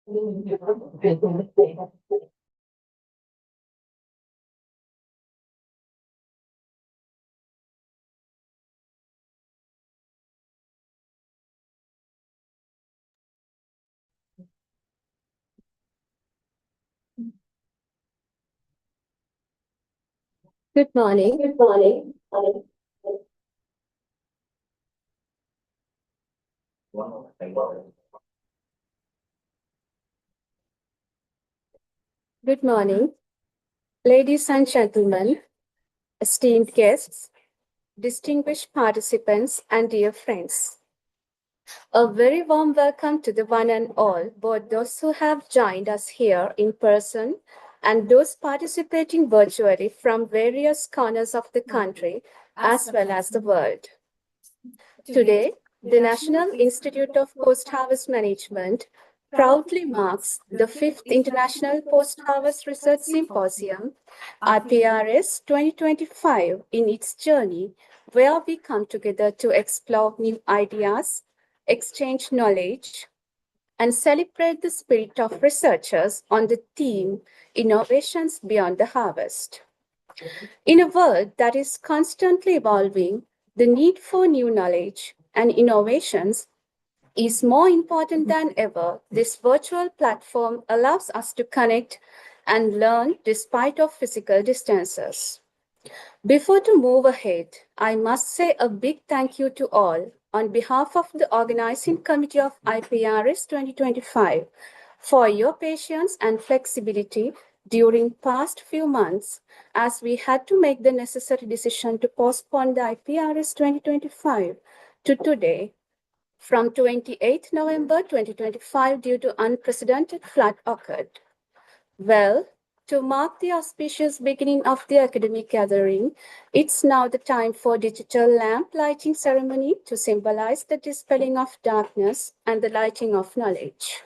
Good morning. Good morning. Good morning, ladies and gentlemen, esteemed guests, distinguished participants, and dear friends. A very warm welcome to the one and all, both those who have joined us here in person and those participating virtually from various corners of the country as well as the world. Today, the National Institute of Post-Harvest Management proudly marks the 5th International Post-Harvest Research Symposium, IPRS 2025, in its journey, where we come together to explore new ideas, exchange knowledge, and celebrate the spirit of researchers on the theme Innovations Beyond the Harvest. In a world that is constantly evolving, the need for new knowledge and innovations is more important than ever. This virtual platform allows us to connect and learn despite of physical distances. Before to move ahead, I must say a big thank you to all on behalf of the organizing committee of IPRS 2025 for your patience and flexibility during past few months as we had to make the necessary decision to postpone the IPRS 2025 to today from 28 November 2025 due to unprecedented flood occurred. Well, to mark the auspicious beginning of the academic gathering, it's now the time for digital lamp lighting ceremony to symbolize the dispelling of darkness and the lighting of knowledge.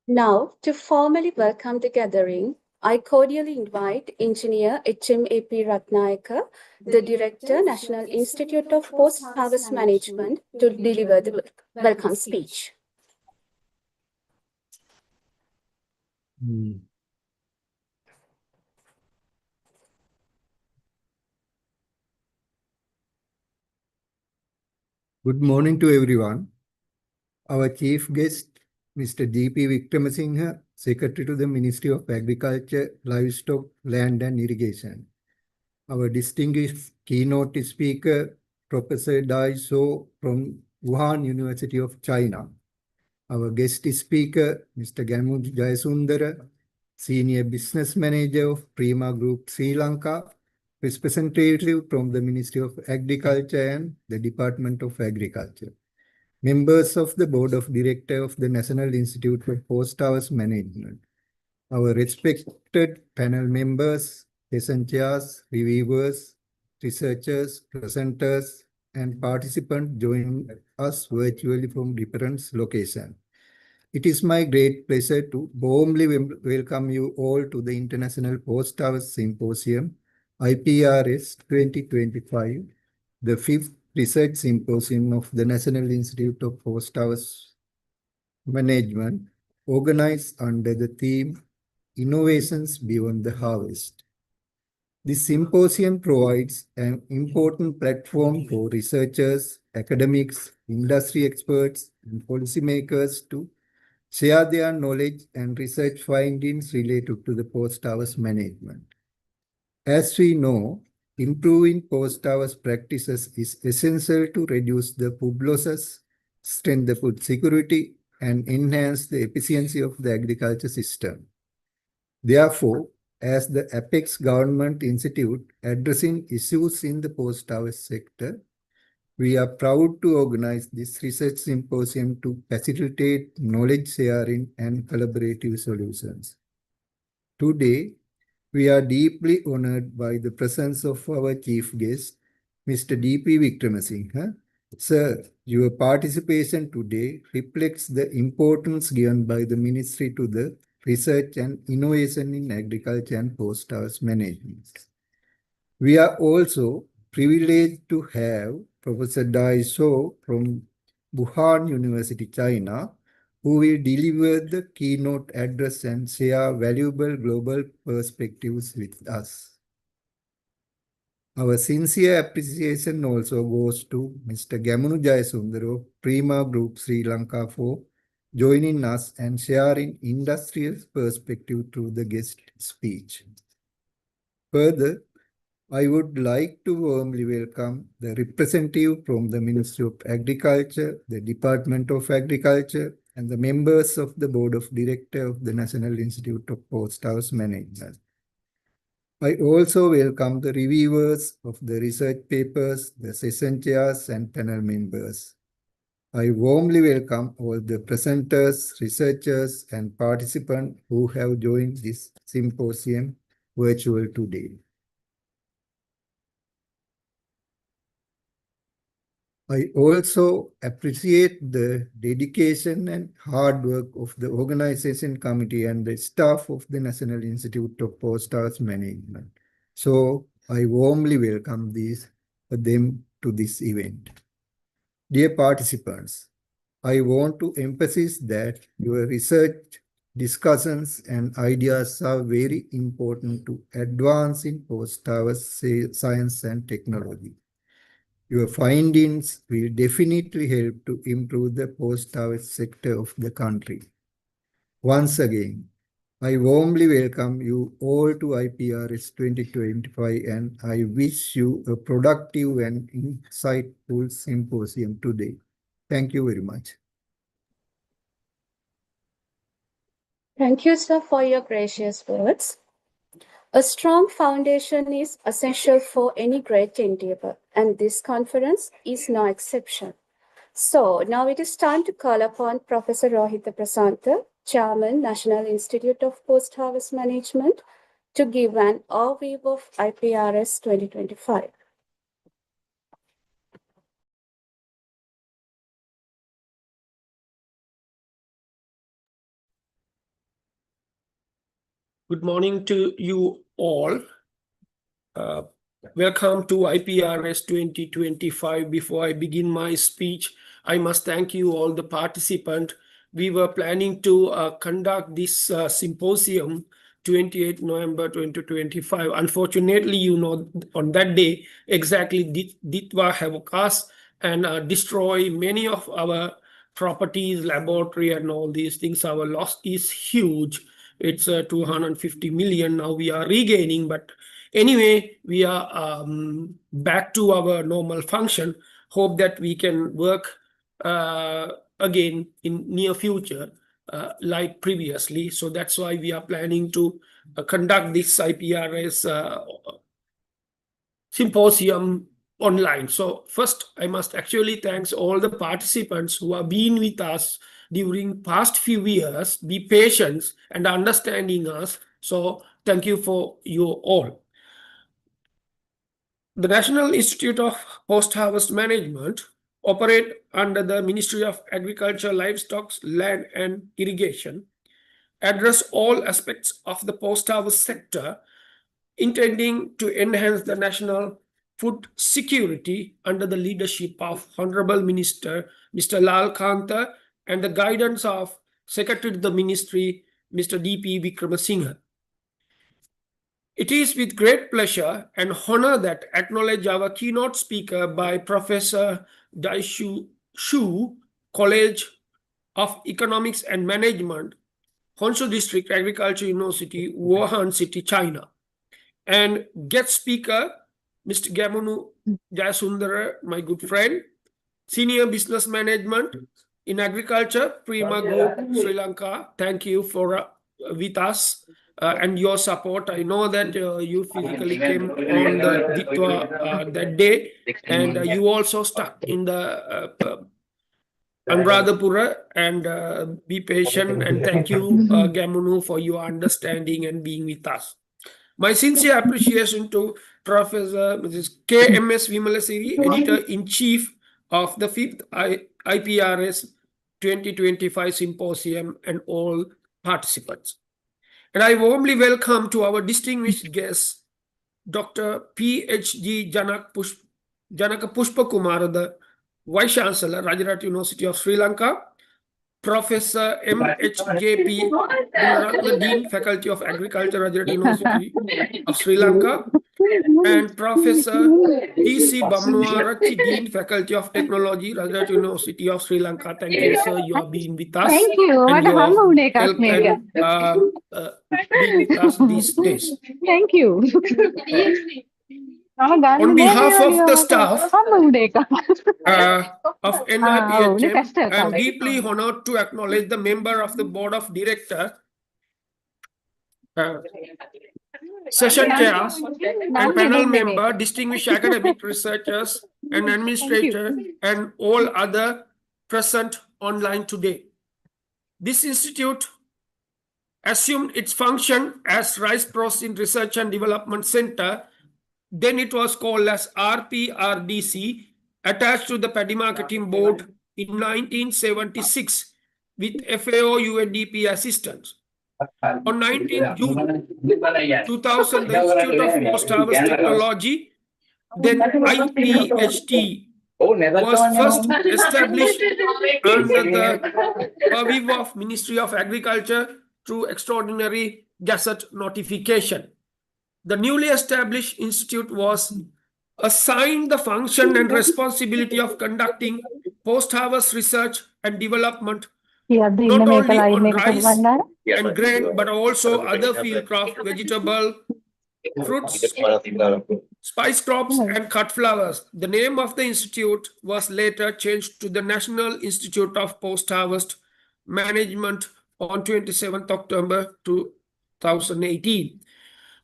Now, to formally welcome the gathering, I cordially invite Engineer HMAP Ratnayaka, the Director, National Institute of Post-Harvest Management, to deliver the welcome speech. Good morning to everyone. Our chief guest, Mr. D.P. Wickramasinghe, Secretary to the Ministry of Agriculture, Livestock, Land and Irrigation. Our distinguished keynote speaker, Professor Dai So from Wuhan University of China. Our guest speaker, Mr. Gamu Jayasundara, Senior Business Manager of Prima Group Sri Lanka, representative from the Ministry of Agriculture and the Department of Agriculture. Members of the Board of Directors of the National Institute for Post-Harvest Management. Our respected panel members, session chairs, reviewers, researchers, presenters, and participants joining us virtually from different locations. It is my great pleasure to warmly welcome you all to the International Postharvest Symposium IPRS 2025, the fifth research symposium of the National Institute of Postharvest Management, organized under the theme Innovations Beyond the Harvest. This symposium provides an important platform for researchers, academics, industry experts, and policymakers to share their knowledge and research findings related to the post-harvest management. As we know, improving post-harvest practices is essential to reduce the food losses, strengthen the food security, and enhance the efficiency of the agriculture system. Therefore, as the Apex Government Institute addressing issues in the post-harvest sector, we are proud to organize this research symposium to facilitate knowledge sharing and collaborative solutions. Today, we are deeply honored by the presence of our chief guest, Mr. D.P. Vikramasinghe. Sir, your participation today reflects the importance given by the Ministry to the research and innovation in agriculture and post-harvest management. We are also privileged to have Professor Dai Shou from Wuhan University, China, who will deliver the keynote address and share valuable global perspectives with us. Our sincere appreciation also goes to Mr. Gamunu Jayasundar of Prima Group Sri Lanka for joining us and sharing industrial perspective through the guest speech. Further, I would like to warmly welcome the representative from the Ministry of Agriculture, the Department of Agriculture, and the members of the Board of Directors of the National Institute of Postharvest Management. I also welcome the reviewers of the research papers, the session chairs, and panel members. I warmly welcome all the presenters, researchers, and participants who have joined this symposium virtual today. I also appreciate the dedication and hard work of the organization committee and the staff of the National Institute of Postharvest Management. So I warmly welcome them to this event. Dear participants, I want to emphasize that your research, discussions, and ideas are very important to advance in post-harvest science and technology. Your findings will definitely help to improve the post-harvest sector of the country. Once again, I warmly welcome you all to IPRS 2025 and I wish you a productive and insightful symposium today. Thank you very much. Thank you, sir, for your gracious words. A strong foundation is essential for any great endeavor, and this conference is no exception. So now it is time to call upon Professor Rohita Prasanta, Chairman, National Institute of Post-Harvest Management, to give an overview of IPRS 2025. Good morning to you all. Welcome to IPRS 2025. Before I begin my speech, I must thank you all the participants. We were planning to conduct this symposium 28 November 2025. Unfortunately, on that day, exactly Ditwa have occurred and destroy many of our properties, laboratory, and all these things. Our loss is huge. It's 250 million. Now we are regaining, but anyway, we are back to our normal function. Hope that we can work again in near future like previously. So that's why we are planning to conduct this IPRS symposium online. So first, I must actually thank all the participants who have been with us during past few years, be patient and understanding us. So thank you for you all. The National Institute of Post-Harvest Management operate under the Ministry of Agriculture, Livestock, Land and Irrigation, address all aspects of the post-harvest sector intending to enhance the national food security under the leadership of Honorable Minister Mr. Lal Kanta and the guidance of Secretary to the Ministry Mr. D.P. Vikramasinghe. It is with great pleasure and honor that acknowledge our keynote speaker by Professor Daishu Shu, College of Economics and Management, Honshu District Agriculture University, Wuhan City, China. And guest speaker, Mr. Gamunu Jayasundara, my good friend, Senior Business Management in Agriculture, Prima Group, Sri Lanka. Thank you for with us and your support. I know that you physically came on the Ditwa that day, and you also stuck in the Anuradhapura, and be patient, and thank you, Gamunu, for your understanding and being with us. My sincere appreciation to Professor Mrs. K.M.S. Vimalasiri, Editor-in-Chief of the 5th IPRS 2025 Symposium, and all participants. And I warmly welcome to our distinguished guest, Dr. P.H.D. Janaka Pushpakumar, the Vice Chancellor, Rajarat University of Sri Lanka, Professor M.H.J.P. Gunaratna, Dean, Faculty of Agriculture, Rajarat University of Sri Lanka, and Professor T.C. Bamnuarachi, Dean, Faculty of Technology, Rajarat University of Sri Lanka. Thank you, sir. You are being with us. Thank you. And What a your hum help and being with us these days. Thank you. On behalf of the staff of NIPHM, I am deeply honored to acknowledge the member of the Board of Directors, session chairs, and panel member, distinguished academic researchers and administrators, and all other present online today. This institute assumed its function as Rice Processing Research and Development Center. Then it was called as RPRDC, attached to the Paddy Marketing Board in 1976 with FAO UNDP assistance. On 19 June 2000, the Institute of Postharvest Technology, then IPHT, was first established under the purview of Ministry of Agriculture through extraordinary gazette notification. The newly established institute was assigned the function and responsibility of conducting post-harvest research and development, not only on rice and grain, but also other field crops, vegetable, fruits, spice crops, and cut flowers. The name of the institute was later changed to the National Institute of Post-Harvest Management on 27th October 2018.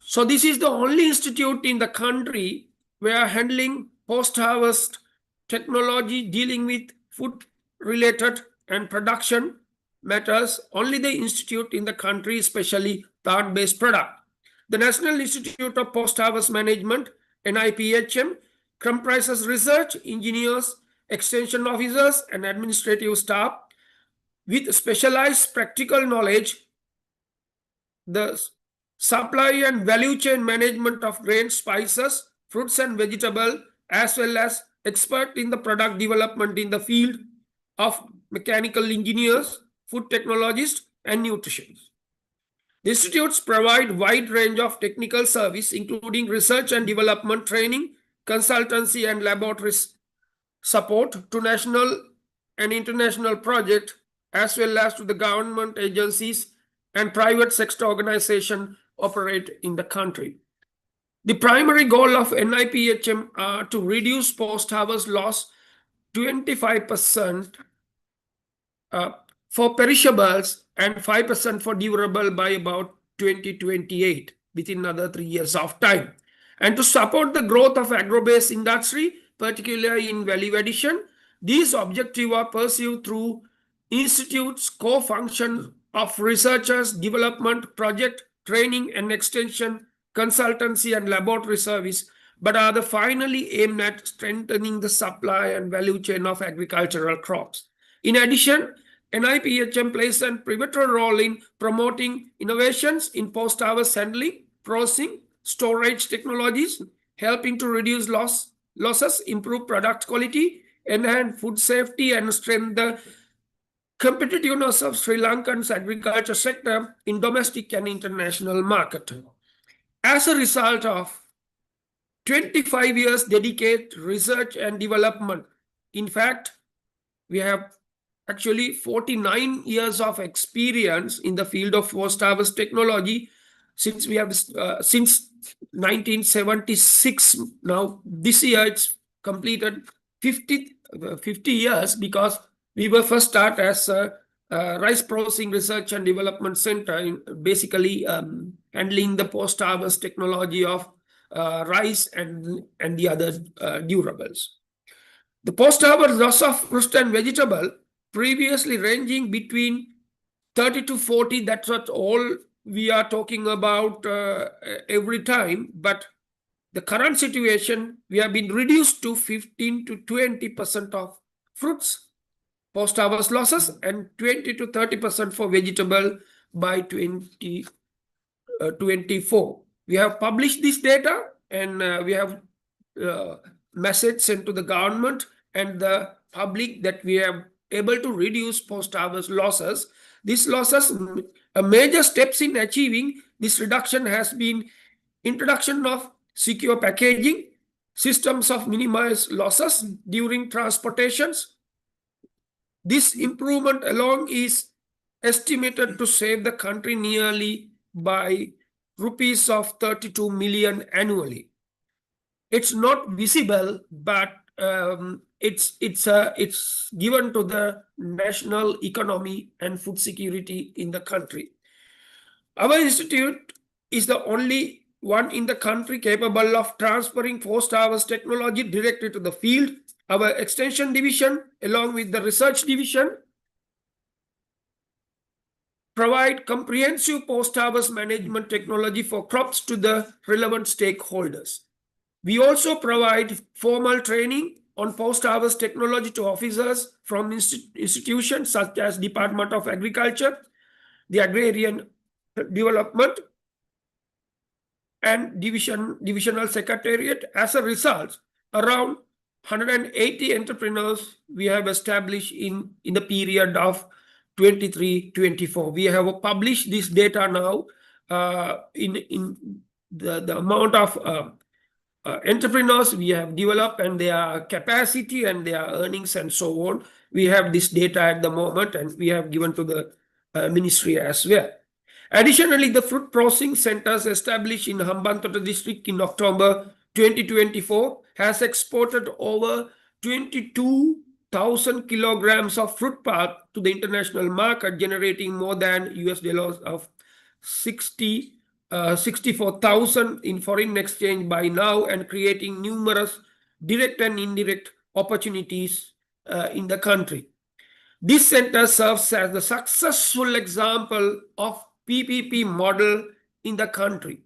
So this is the only institute in the country where handling post-harvest technology dealing with food-related and production matters, only the institute in the country, especially plant-based product. The National Institute of Post-Harvest Management, NIPHM, comprises research, engineers, extension officers, and administrative staff with specialized practical knowledge. The supply and value chain management of grains, spices, fruits, and vegetables, as well as expert in the product development in the field of mechanical engineers, food technologists, and nutritionists. The institutes provide wide range of technical service, including research and development training, consultancy, and laboratory support to national and international projects, as well as to the government agencies and private sector organizations operate in the country. The primary goal of NIPHM are to reduce post-harvest loss 25% for perishables and 5% for durable by about 2028, within another 3 years of time. And to support the growth of agro-based industry, particularly in value addition, these objectives are pursued through institutes' core function of researchers, development, project, training and extension, consultancy and laboratory service, but are finally aimed at strengthening the supply and value chain of agricultural crops. In addition, NIPHM plays a pivotal role in promoting innovations in post-harvest handling, processing, storage technologies, helping to reduce losses, improve product quality, enhance food safety, and strengthen the competitiveness of Sri Lankan's agriculture sector in domestic and international market. As a result of 25 years dedicated research and development, in fact, we have actually 49 years of experience in the field of post-harvest technology since 1976. Now this year it's completed 50 years, because we were first start as a rice processing research and development center, in basically handling the post-harvest technology of rice and the other durables. The post-harvest loss of fruit and vegetable, previously ranging between 30 to 40, that's what all we are talking about every time. But the current situation, we have been reduced to 15 to 20% of fruits post-harvest losses, and 20 to 30% for vegetable by 2024. We have published this data, and we have message sent to the government and the public that we are able to reduce post-harvest losses. These losses, a major steps in achieving this reduction has been introduction of secure packaging, systems of minimized losses during transportations. This improvement alone is estimated to save the country nearly by rupees of 32 million annually. It's not visible, but it's given to the national economy and food security in the country. Our institute is the only one in the country capable of transferring post-harvest technology directly to the field. Our extension division, along with the research division, provide comprehensive post-harvest management technology for crops to the relevant stakeholders. We also provide formal training on post-harvest technology to officers from institutions such as Department of Agriculture, the Agrarian Development, and Divisional Secretariat. As a result, around 180 entrepreneurs we have established in the period of 23-24. We have published this data now in the amount of entrepreneurs we have developed and their capacity and their earnings and so on. We have this data at the moment, and we have given to the ministry as well. Additionally, the fruit processing centers established in Hambantota district in October 2024 has exported over 22,000 kilograms of fruit pulp to the international market, generating more than $64,000 of 64,000 in foreign exchange by now, and creating numerous direct and indirect opportunities in the country. This center serves as the successful example of PPP model in the country,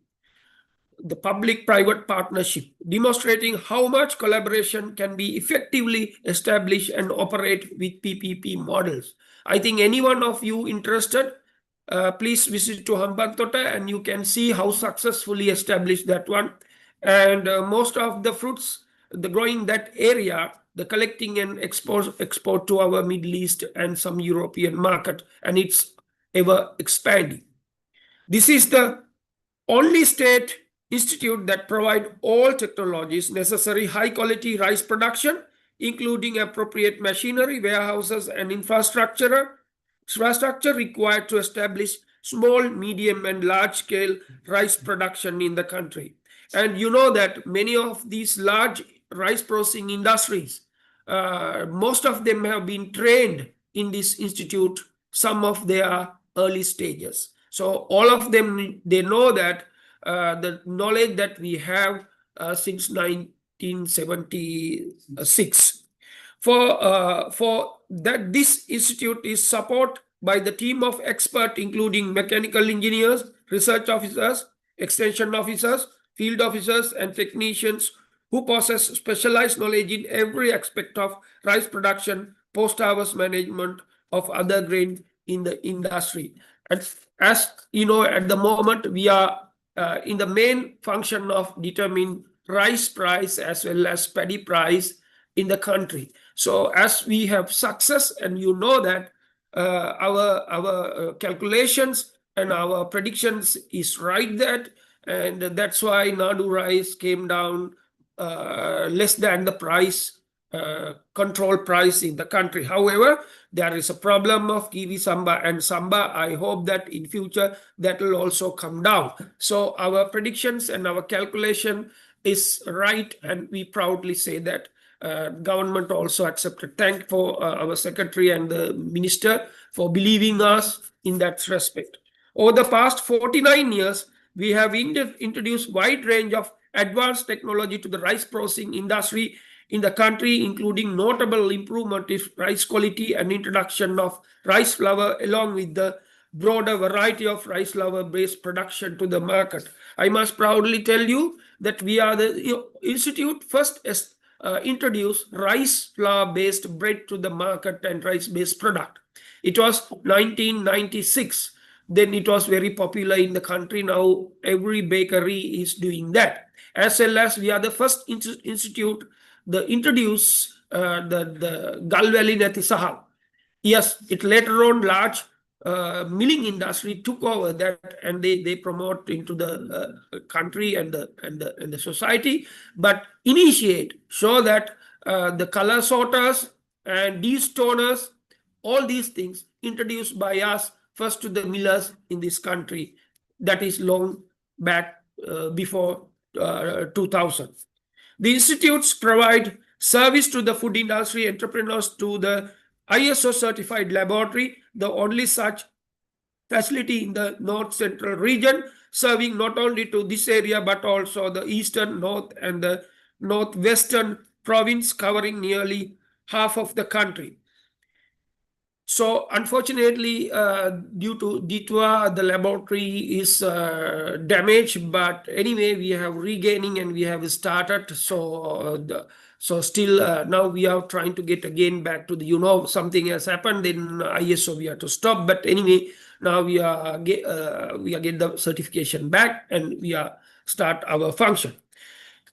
the public-private partnership, demonstrating how much collaboration can be effectively established and operate with PPP models. I think any one of you interested, please visit to Hambantota, and you can see how successfully established that one. And most of the fruits, the growing that area, the collecting and export to our Middle East and some European market, and it's ever expanding. This is the only state institute that provide all technologies necessary high quality rice production, including appropriate machinery, warehouses, and infrastructure required to establish small, medium, and large scale rice production in the country. And you know that many of these large rice processing industries, most of them have been trained in this institute, some of their early stages. So all of them, they know that the knowledge that we have since 1976. For that, this institute is supported by the team of experts, including mechanical engineers, research officers, extension officers, field officers, and technicians who possess specialized knowledge in every aspect of rice production, post-harvest management of other grain in the industry. And as you know, at the moment, we are in the main function of determining rice price as well as paddy price in the country. So as we have success, and you know that our calculations and our predictions is right, that, and that's why Nadu rice came down less than the price control price in the country. However, there is a problem of kiwi samba and samba. I hope that in future that will also come down. So our predictions and our calculation is right, and we proudly say that. Government also accepted. Thank for our secretary and the minister for believing us in that respect. Over the past 49 years, we have introduced wide range of advanced technology to the rice processing industry in the country, including notable improvement in rice quality and introduction of rice flour, along with the broader variety of rice flour based production to the market. I must proudly tell you that we are the institute first introduced rice flour based bread to the market and rice based product. It was 1996. Then it was very popular in the country. Now every bakery is doing that. As well as we are the first institute that introduced the Galvali Nati Sahal. Yes, it later on large milling industry took over that, and they promote into the country and the society, but initiate show that the color sorters and destoners, all these things introduced by us first to the millers in this country. That is long back before 2000. The institutes provide service to the food industry entrepreneurs to the ISO certified laboratory, the only such facility in the north central region, serving not only to this area but also the eastern, north, and the northwestern province, covering nearly half of the country. So unfortunately, due to DITWA, the laboratory is damaged, but anyway, we have regaining and we have started. So still now we are trying to get again back to the, something has happened in ISO, we have to stop. But anyway, now we are get the certification back, and we are start our function.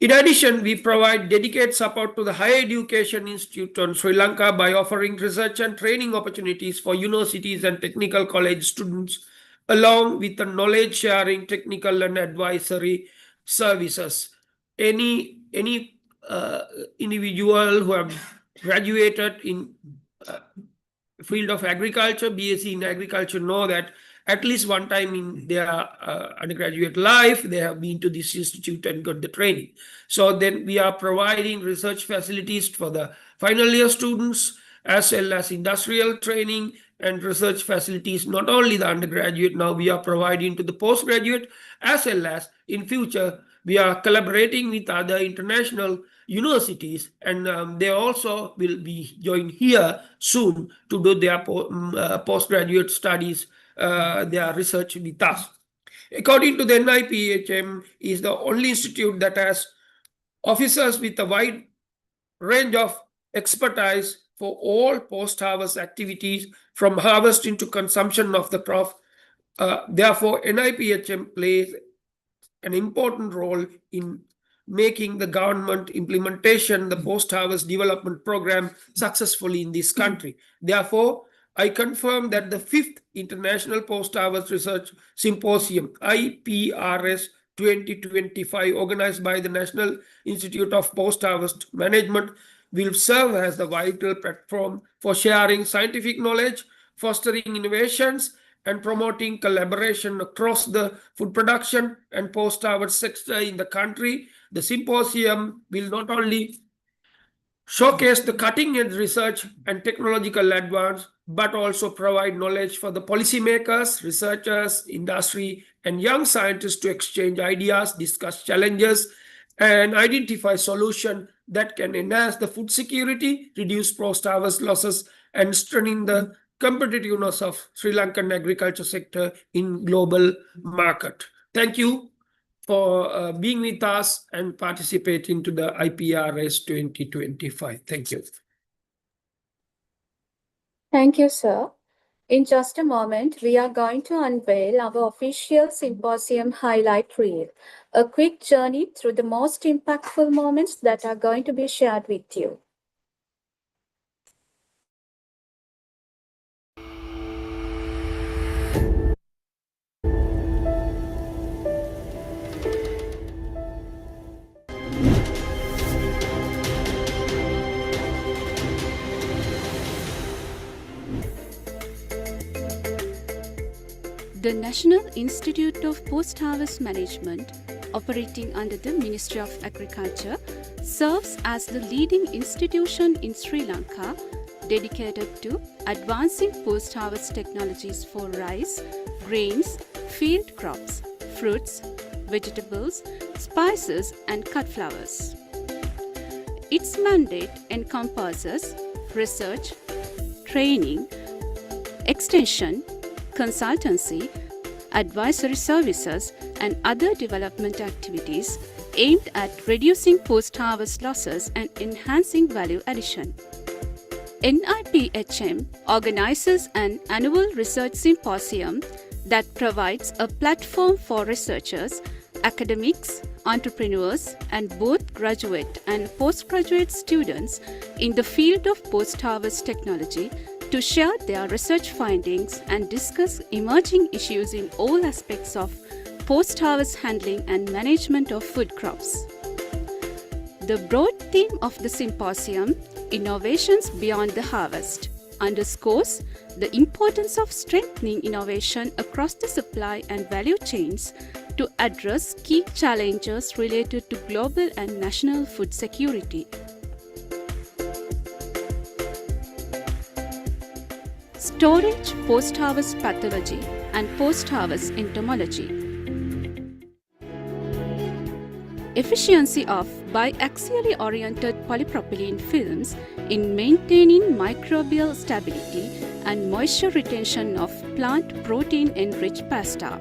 In addition, we provide dedicated support to the Higher Education Institute on Sri Lanka by offering research and training opportunities for universities and technical college students, along with the knowledge sharing, technical and advisory services. Any individual who have graduated in field of agriculture, BSc in agriculture, know that at least one time in their undergraduate life, they have been to this institute and got the training. So then we are providing research facilities for the final year students, as well as industrial training and research facilities, not only the undergraduate. Now we are providing to the postgraduate, as well as in future, we are collaborating with other international universities, and they also will be joined here soon to do their postgraduate studies, their research with us. According to the NIPHM, is the only institute that has officers with a wide range of expertise for all post-harvest activities, from harvesting to consumption of the crop. Therefore, NIPHM plays an important role in making the government implementation, the post-harvest development program successfully in this country. Therefore, I confirm that the 5th International Post-Harvest Research Symposium, IPRS 2025, organized by the National Institute of Post-Harvest Management, will serve as the vital platform for sharing scientific knowledge, fostering innovations, and promoting collaboration across the food production and post-harvest sector in the country. The symposium will not only showcase the cutting-edge research and technological advance, but also provide knowledge for the policymakers, researchers, industry, and young scientists to exchange ideas, discuss challenges, and identify solutions that can enhance the food security, reduce post-harvest losses, and strengthen the competitiveness of Sri Lankan agriculture sector in global market. Thank you for being with us and participating to the IPRS 2025. Thank you. Thank you, sir. In just a moment, we are going to unveil our official symposium highlight reel, a quick journey through the most impactful moments that are going to be shared with you. The National Institute of Postharvest Management, operating under the Ministry of Agriculture, serves as the leading institution in Sri Lanka dedicated to advancing post-harvest technologies for rice, grains, field crops, fruits, vegetables, spices, and cut flowers. Its mandate encompasses research, training, extension, consultancy, advisory services, and other development activities aimed at reducing post-harvest losses and enhancing value addition. NIPHM organizes an annual research symposium that provides a platform for researchers, academics, entrepreneurs, and both graduate and postgraduate students in the field of post-harvest technology to share their research findings and discuss emerging issues in all aspects of post-harvest handling and management of food crops. The broad theme of the symposium, Innovations Beyond the Harvest, underscores the importance of strengthening innovation across the supply and value chains to address key challenges related to global and national food security. Storage, post-harvest pathology, and post-harvest entomology. Efficiency of biaxially oriented polypropylene films in maintaining microbial stability and moisture retention of plant protein-enriched pasta.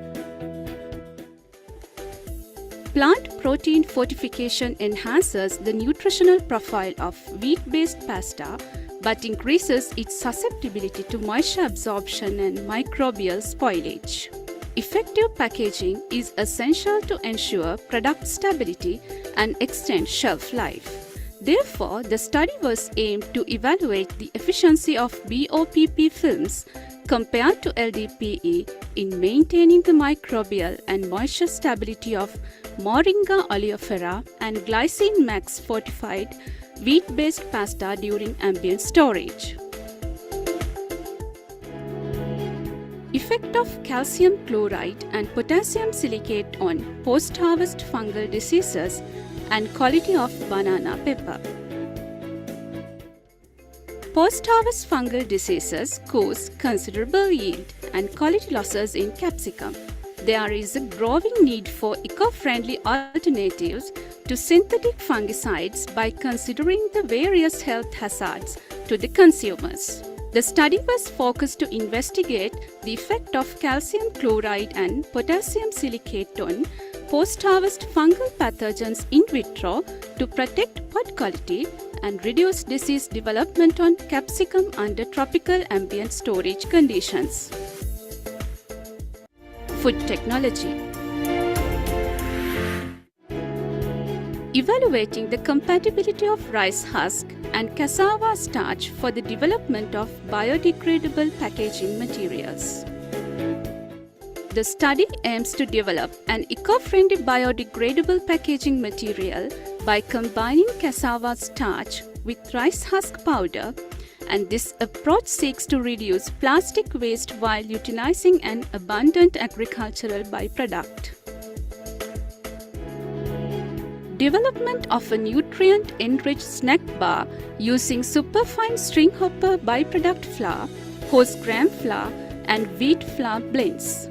Plant protein fortification enhances the nutritional profile of wheat-based pasta but increases its susceptibility to moisture absorption and microbial spoilage. Effective packaging is essential to ensure product stability and extend shelf life. Therefore, the study was aimed to evaluate the efficiency of BOPP films compared to LDPE in maintaining the microbial and moisture stability of Moringa oleifera and Glycine Max fortified wheat-based pasta during ambient storage. Effect of calcium chloride and potassium silicate on post-harvest fungal diseases and quality of banana pepper. Post-harvest fungal diseases cause considerable yield and quality losses in capsicum. There is a growing need for eco-friendly alternatives to synthetic fungicides by considering the various health hazards to the consumers. The study was focused to investigate the effect of calcium chloride and potassium silicate on post-harvest fungal pathogens in vitro to protect pod quality and reduce disease development on capsicum under tropical ambient storage conditions. Food technology. Evaluating the compatibility of rice husk and cassava starch for the development of biodegradable packaging materials. The study aims to develop an eco-friendly biodegradable packaging material by combining cassava starch with rice husk powder, and this approach seeks to reduce plastic waste while utilizing an abundant agricultural byproduct. Development of a nutrient-enriched snack bar using superfine string hopper byproduct flour, horse gram flour, and wheat flour blends.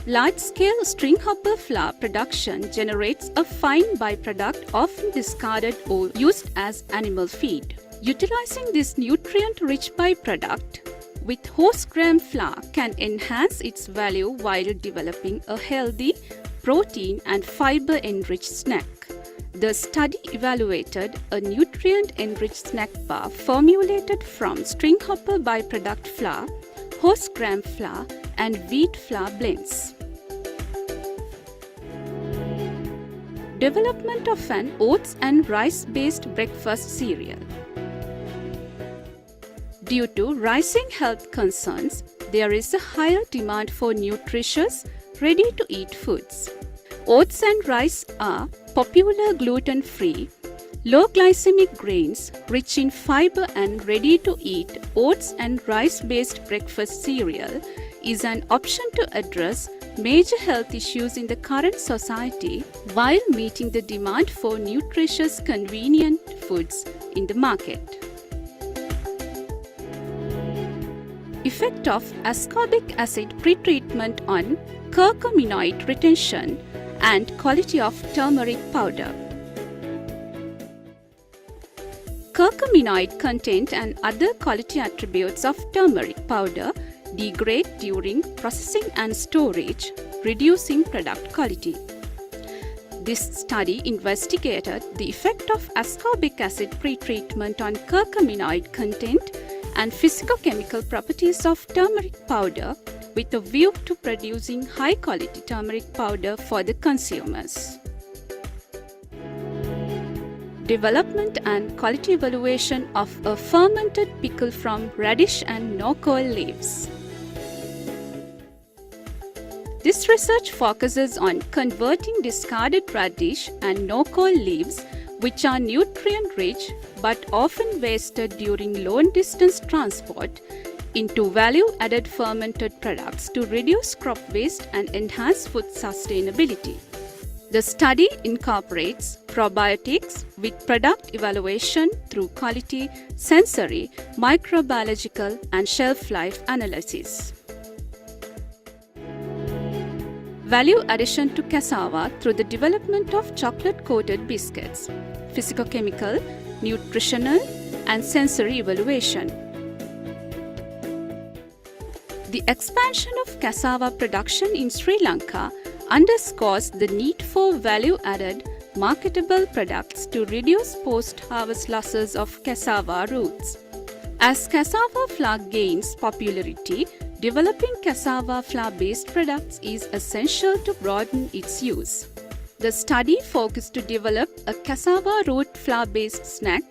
Large-scale string hopper flour production generates a fine byproduct often discarded or used as animal feed. Utilizing this nutrient-rich byproduct with horse gram flour can enhance its value while developing a healthy, protein and fiber-enriched snack. The study evaluated a nutrient-enriched snack bar formulated from string hopper byproduct flour, horse gram flour, and wheat flour blends. Development of an oats and rice-based breakfast cereal. Due to rising health concerns, there is a higher demand for nutritious, ready-to-eat foods. Oats and rice are popular gluten-free, low-glycemic grains rich in fiber, and ready-to-eat oats and rice-based breakfast cereal is an option to address major health issues in the current society while meeting the demand for nutritious, convenient foods in the market. Effect of ascorbic acid pretreatment on curcuminoid retention and quality of turmeric powder. Curcuminoid content and other quality attributes of turmeric powder degrade during processing and storage, reducing product quality. This study investigated the effect of ascorbic acid pretreatment on curcuminoid content and physicochemical properties of turmeric powder with a view to producing high-quality turmeric powder for the consumers. Development and quality evaluation of a fermented pickle from radish and no-coal leaves. This research focuses on converting discarded radish and no-coal leaves, which are nutrient-rich but often wasted during long-distance transport, into value-added fermented products to reduce crop waste and enhance food sustainability. The study incorporates probiotics with product evaluation through quality, sensory, microbiological, and shelf life analysis. Value addition to cassava through the development of chocolate-coated biscuits, physicochemical, nutritional, and sensory evaluation. The expansion of cassava production in Sri Lanka underscores the need for value-added, marketable products to reduce post-harvest losses of cassava roots. As cassava flour gains popularity, developing cassava flour-based products is essential to broaden its use. The study focused to develop a cassava root flour-based snack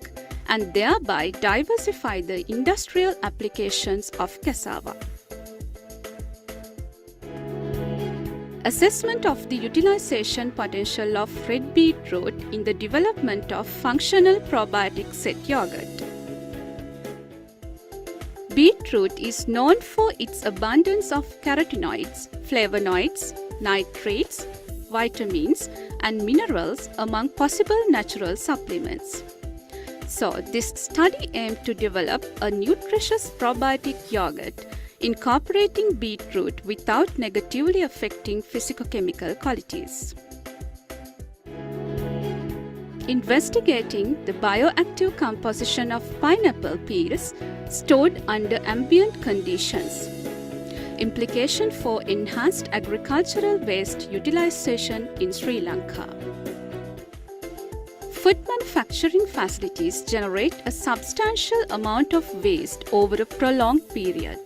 and thereby diversify the industrial applications of cassava. Assessment of the utilization potential of red beetroot in the development of functional probiotic set yogurt. Beetroot is known for its abundance of carotenoids, flavonoids, nitrates, vitamins, and minerals among possible natural supplements. So, this study aimed to develop a nutritious probiotic yogurt incorporating beetroot without negatively affecting physicochemical qualities. Investigating the bioactive composition of pineapple peels stored under ambient conditions. Implication for enhanced agricultural waste utilization in Sri Lanka. Food manufacturing facilities generate a substantial amount of waste over a prolonged period.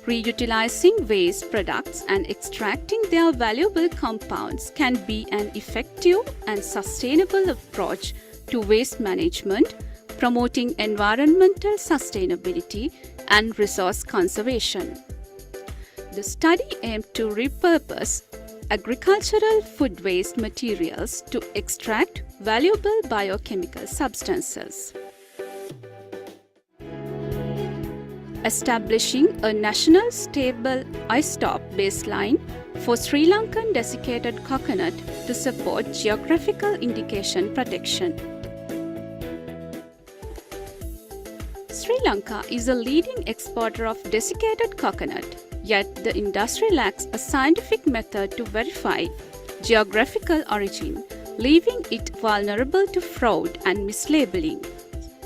Reutilizing waste products and extracting their valuable compounds can be an effective and sustainable approach to waste management, promoting environmental sustainability and resource conservation. The study aimed to repurpose agricultural food waste materials to extract valuable biochemical substances. Establishing a national stable isotope baseline for Sri Lankan desiccated coconut to support geographical indication protection. Sri Lanka is a leading exporter of desiccated coconut, yet the industry lacks a scientific method to verify geographical origin, leaving it vulnerable to fraud and mislabeling.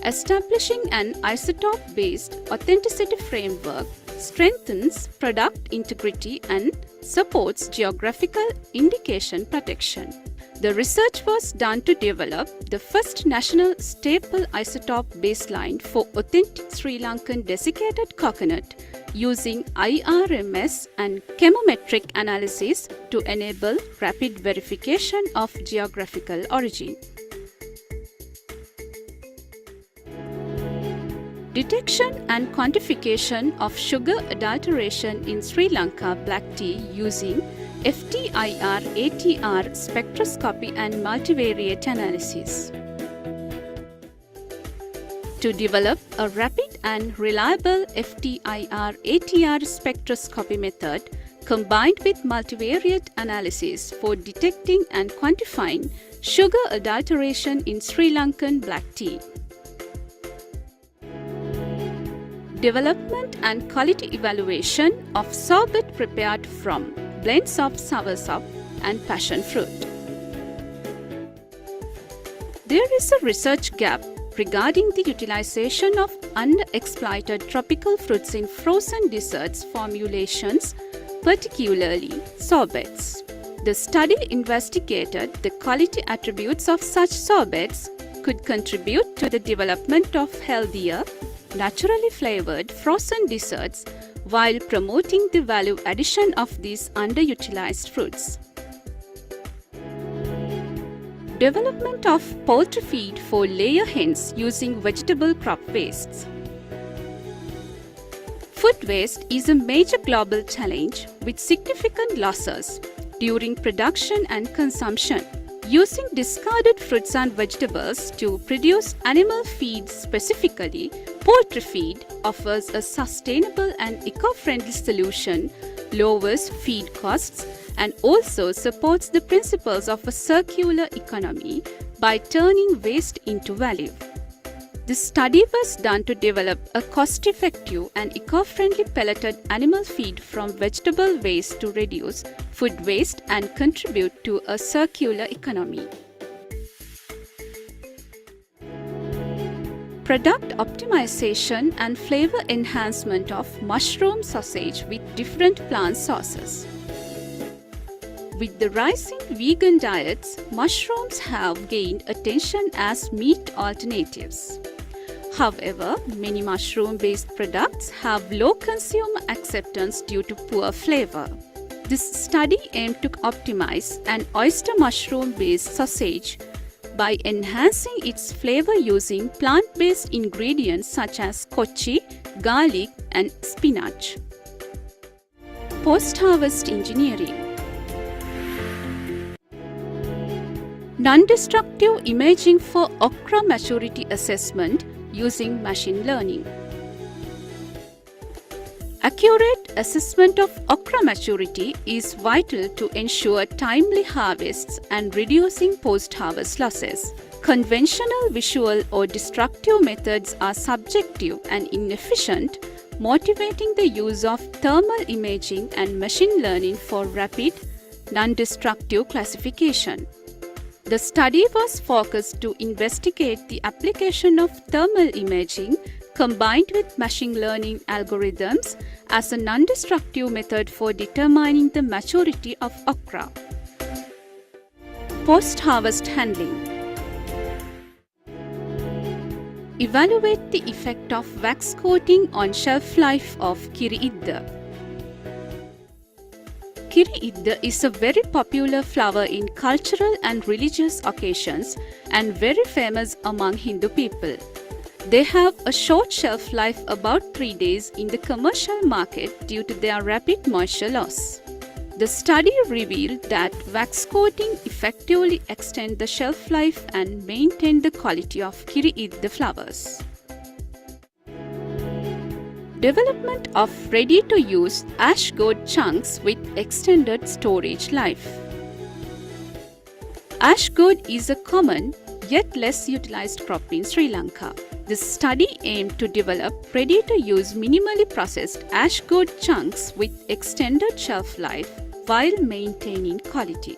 Establishing an isotope-based authenticity framework strengthens product integrity and supports geographical indication protection. The research was done to develop the first national staple isotope baseline for authentic Sri Lankan desiccated coconut using IRMS and chemometric analysis to enable rapid verification of geographical origin. Detection and quantification of sugar adulteration in Sri Lanka black tea using FTIR-ATR spectroscopy and multivariate analysis. To develop a rapid and reliable FTIR-ATR spectroscopy method combined with multivariate analysis for detecting and quantifying sugar adulteration in Sri Lankan black tea. Development and quality evaluation of sorbet prepared from blends of soursop and passion fruit. There is a research gap regarding the utilization of underexploited tropical fruits in frozen desserts formulations, particularly sorbets. The study investigated the quality attributes of such sorbets could contribute to the development of healthier, naturally flavored frozen desserts while promoting the value addition of these underutilized fruits. Development of poultry feed for layer hens using vegetable crop wastes. Food waste is a major global challenge with significant losses during production and consumption. Using discarded fruits and vegetables to produce animal feed, specifically poultry feed, offers a sustainable and eco-friendly solution, lowers feed costs, and also supports the principles of a circular economy by turning waste into value. This study was done to develop a cost-effective and eco-friendly pelleted animal feed from vegetable waste to reduce food waste and contribute to a circular economy. Product optimization and flavor enhancement of mushroom sausage with different plant sources. With the rise in vegan diets, mushrooms have gained attention as meat alternatives. However, many mushroom-based products have low consumer acceptance due to poor flavor. This study aimed to optimize an oyster mushroom-based sausage by enhancing its flavor using plant-based ingredients such as kochi, garlic, and spinach. Post-harvest engineering. Non-destructive imaging for okra maturity assessment using machine learning. Accurate assessment of okra maturity is vital to ensure timely harvests and reducing post-harvest losses. Conventional visual or destructive methods are subjective and inefficient, motivating the use of thermal imaging and machine learning for rapid, non-destructive classification. The study was focused to investigate the application of thermal imaging combined with machine learning algorithms as a non-destructive method for determining the maturity of okra. Post-harvest handling. Evaluate the effect of wax coating on shelf life of kiri idda. Kiri idda is a very popular flower in cultural and religious occasions and very famous among Hindu people. They have a short shelf life, about 3 days, in the commercial market due to their rapid moisture loss. The study revealed that wax coating effectively extends the shelf life and maintains the quality of kiri idda flowers. Development of ready-to-use ash gourd chunks with extended storage life. Ash gourd is a common yet less utilized crop in Sri Lanka. This study aimed to develop ready-to-use minimally processed ash gourd chunks with extended shelf life while maintaining quality.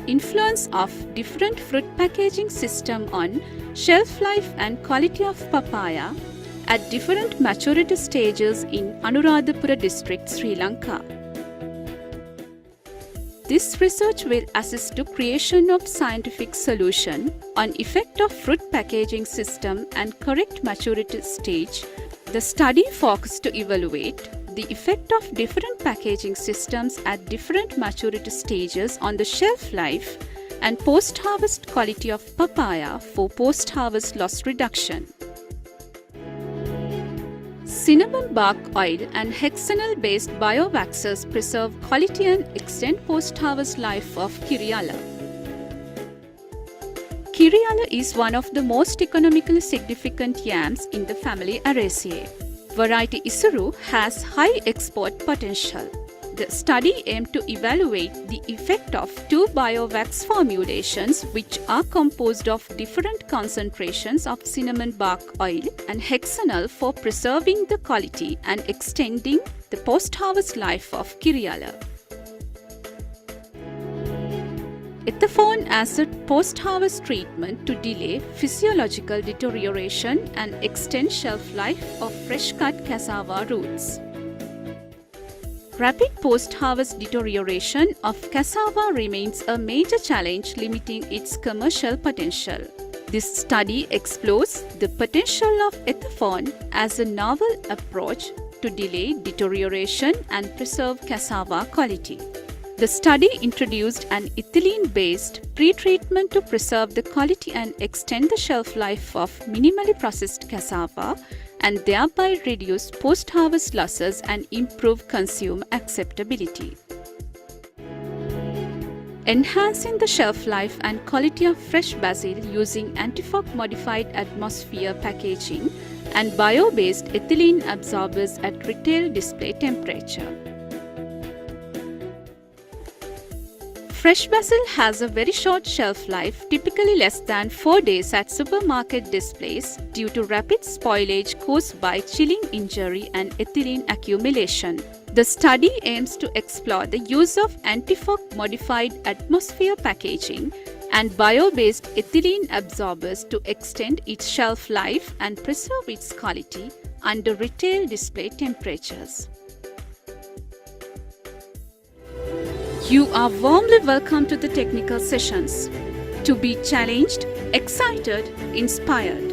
Influence of different fruit packaging system on shelf life and quality of papaya at different maturity stages in Anuradhapura district, Sri Lanka. This research will assist to creation of scientific solution on effect of fruit packaging system and correct maturity stage. The study focused to evaluate the effect of different packaging systems at different maturity stages on the shelf life and post-harvest quality of papaya for post-harvest loss reduction. Cinnamon bark oil and hexanol-based biowaxes preserve quality and extend post-harvest life of Kiriala. Kiriala is one of the most economically significant yams in the family Araceae. Variety Isuru has high export potential. The study aimed to evaluate the effect of two biowax formulations which are composed of different concentrations of cinnamon bark oil and hexanol for preserving the quality and extending the post-harvest life of Kiriala. Ethafone as a post-harvest treatment to delay physiological deterioration and extend shelf life of fresh-cut cassava roots. Rapid post-harvest deterioration of cassava remains a major challenge limiting its commercial potential. This study explores the potential of ethafone as a novel approach to delay deterioration and preserve cassava quality. The study introduced an ethylene-based pre-treatment to preserve the quality and extend the shelf life of minimally processed cassava and thereby reduce post-harvest losses and improve consumer acceptability. Enhancing the shelf life and quality of fresh basil using anti-fog modified atmosphere packaging and bio-based ethylene absorbers at retail display temperature. Fresh basil has a very short shelf life, typically less than 4 days at supermarket displays due to rapid spoilage caused by chilling injury and ethylene accumulation. The study aims to explore the use of anti-fog modified atmosphere packaging and bio-based ethylene absorbers to extend its shelf life and preserve its quality under retail display temperatures. You are warmly welcome to the technical sessions. To be challenged, excited, inspired.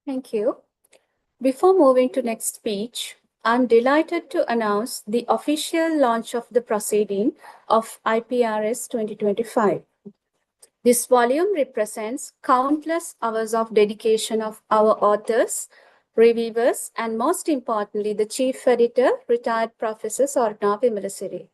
Thank you. Before moving to next speech, I'm delighted to announce the official launch of the proceeding of IPRS 2025. This volume represents countless hours of dedication of our authors, reviewers, and most importantly, the chief editor, retired Professor Sorna Vimalasiri.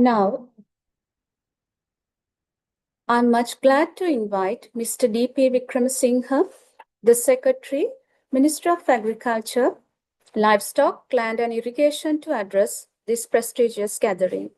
Now, I'm much glad to invite Mr. D.P. Vikramasinghe, the Secretary, Minister of Agriculture, Livestock, Land and Irrigation to address this prestigious gathering.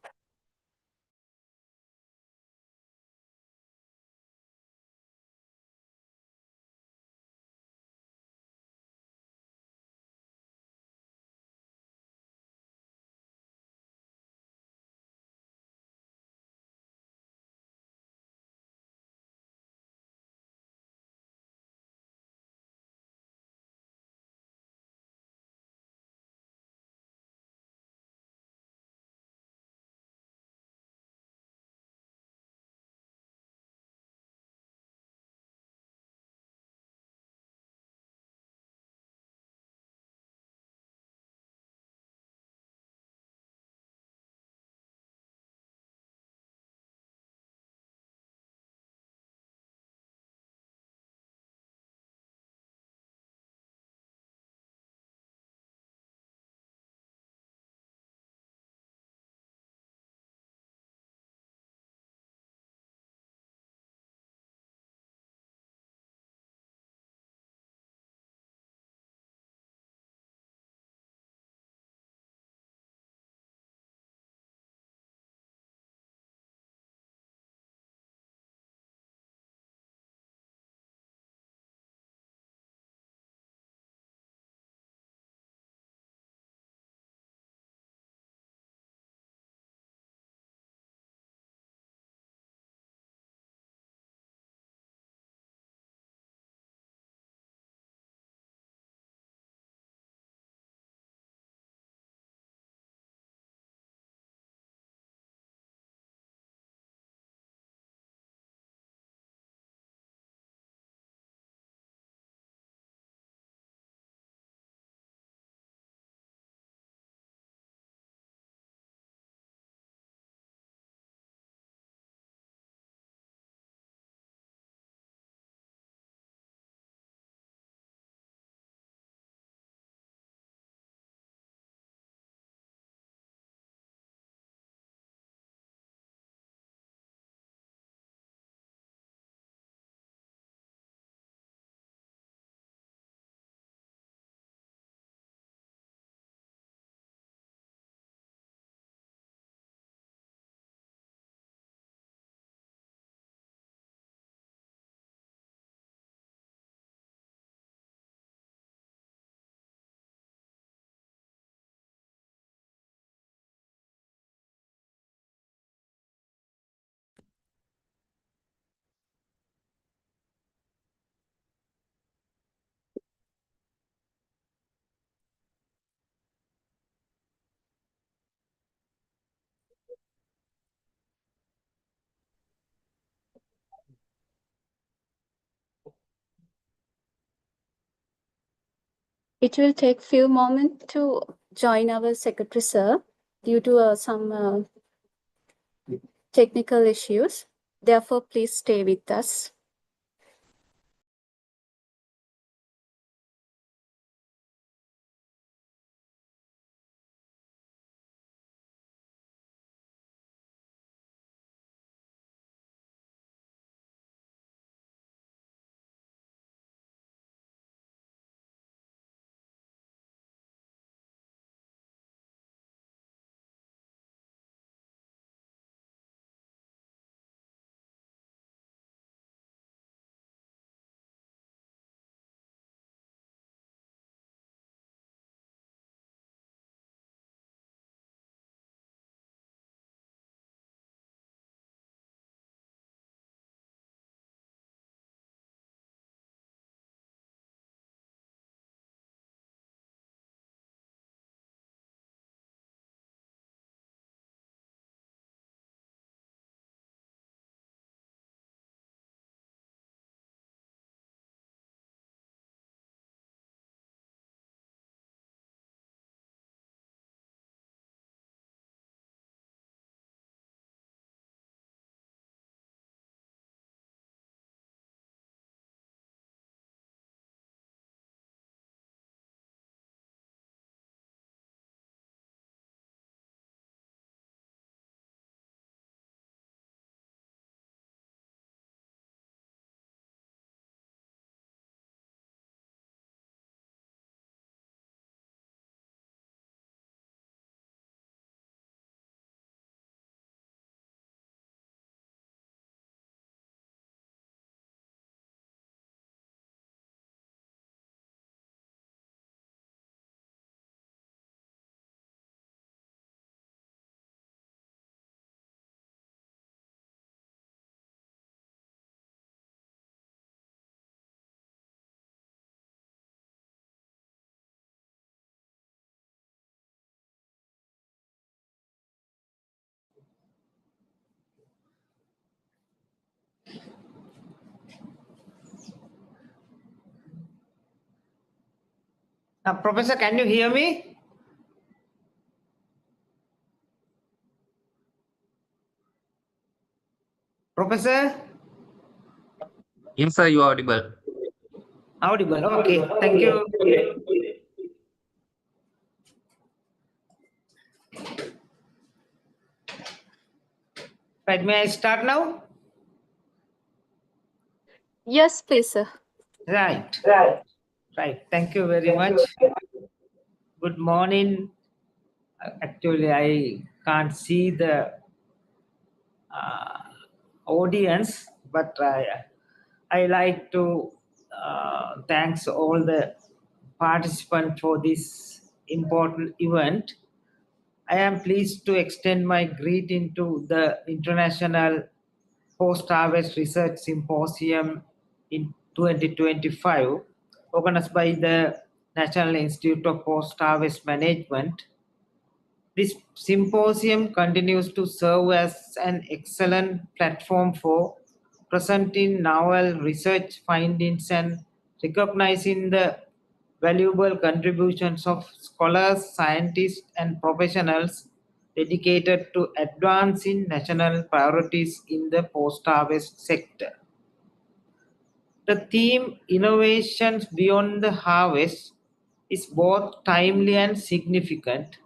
It will take few moments to join our secretary, sir, due to some technical issues. Therefore, please stay with us. Professor, can you hear me? Professor? Yes, sir, you are audible. Audible. Okay, thank you. Right, may I start now? Yes, please, sir. Right. Right. Thank you very much. Good morning. Actually, I can't see the audience, but I like to thanks all the participants for this important event. I am pleased to extend my greeting to the International Postharvest Research Symposium in 2025, organized by the National Institute of Postharvest Management. This symposium continues to serve as an excellent platform for presenting novel research findings and recognizing the valuable contributions of scholars, scientists, and professionals dedicated to advancing national priorities in the post-harvest sector. The theme Innovations Beyond the Harvest is both timely and significant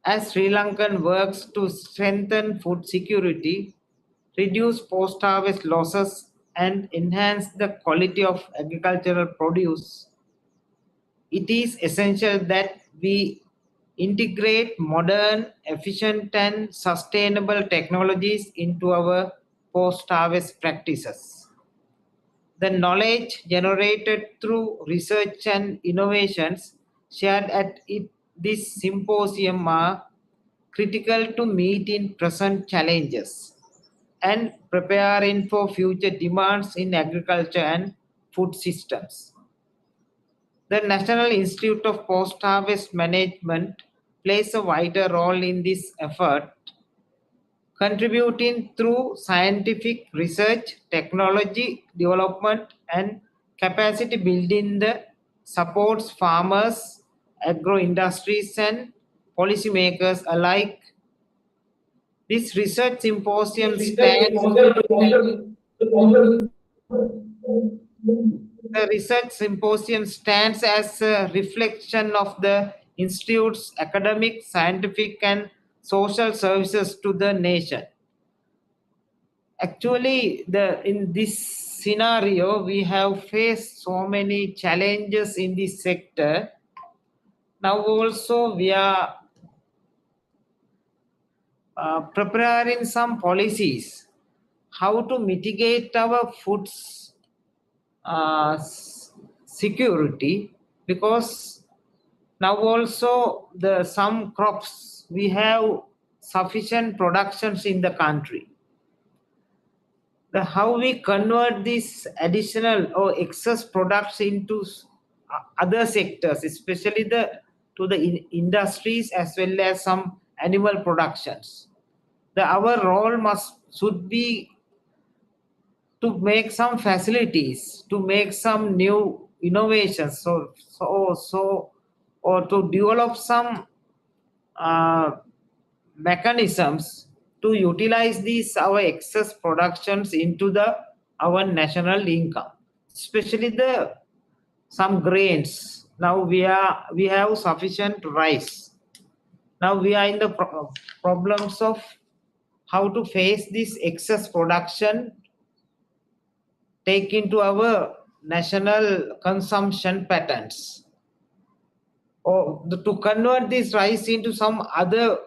as Sri Lankan works to strengthen food security, reduce post-harvest losses, and enhance the quality of agricultural produce. It is essential that we integrate modern, efficient, and sustainable technologies into our post-harvest practices. The knowledge generated through research and innovations shared at this symposium are critical to meeting present challenges and preparing for future demands in agriculture and food systems. The National Institute of Post-Harvest Management plays a vital role in this effort, contributing through scientific research, technology development, and capacity building the supports farmers, agro-industries and policymakers alike. This research symposium stands The research symposium stands as a reflection of the institute's academic, scientific, and social services to the nation. Actually, in this scenario, we have faced so many challenges in this sector. Now also we are preparing some policies how to mitigate our food's security, because now also some crops we have sufficient productions in the country. How we convert these additional or excess products into other sectors, especially to the industries as well as some animal productions. Our role should be to make some facilities, to make some new innovations, or to develop some mechanisms to utilize these our excess productions into our national income, especially some grains. Now we have sufficient rice. Now we are in the problems of how to face this excess production, take into our national consumption patterns, or to convert this rice into some other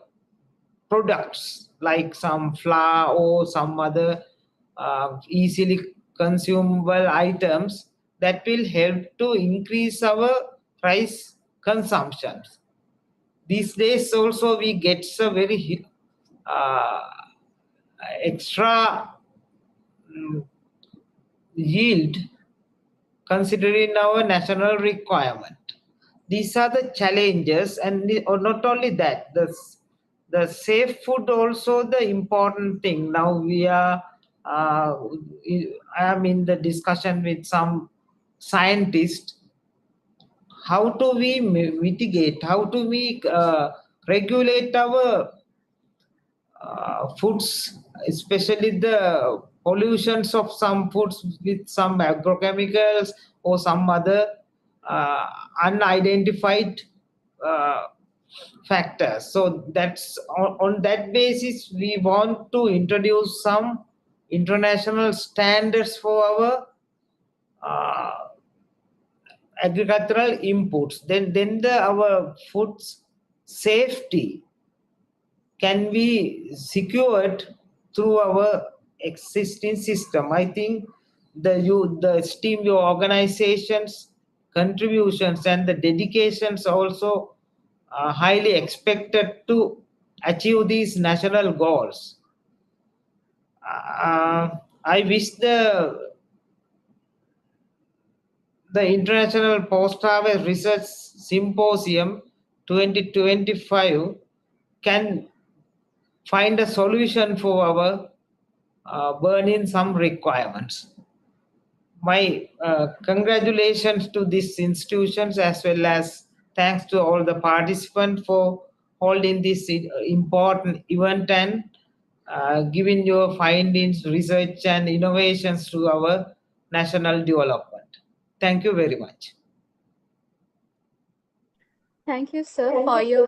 products like some flour or some other easily consumable items that will help to increase our rice consumption. These days also we get a very extra yield considering our national requirement. These are the challenges, and or not only that, the safe food also the important thing. Now we are I am in the discussion with some scientists. How do we mitigate, how do we regulate our foods, especially the pollutions of some foods with some agrochemicals or some other unidentified factors. So that's on that basis we want to introduce some international standards for our agricultural inputs. Then our food's safety can be secured through our existing system. I think the esteem your organizations contributions and the dedications also are highly expected to achieve these national goals. I wish the International Postharvest Research Symposium 2025 can find a solution for our burning some requirements. My congratulations to these institutions as well as thanks to all the participants for holding this important event and giving your findings, research and innovations to our national development. Thank you very much. Thank you, sir, for your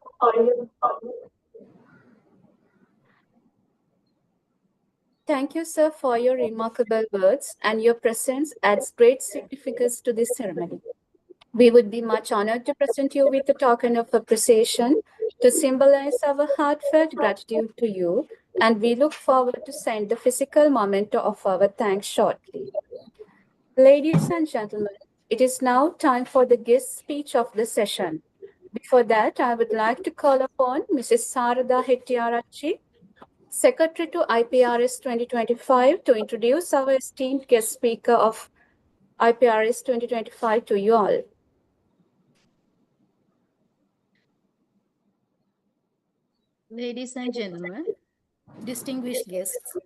Thank you, sir, for your remarkable words, and your presence adds great significance to this ceremony. We would be much honored to present you with a token of appreciation to symbolize our heartfelt gratitude to you, and we look forward to send the physical memento of our thanks shortly. Ladies and gentlemen, it is now time for the guest speech of the session. Before that, I would like to call upon Mrs. Sarada Hettiarachchi, Secretary to IPRS 2025, to introduce our esteemed guest speaker of IPRS 2025 to you all. Ladies and gentlemen, distinguished guests,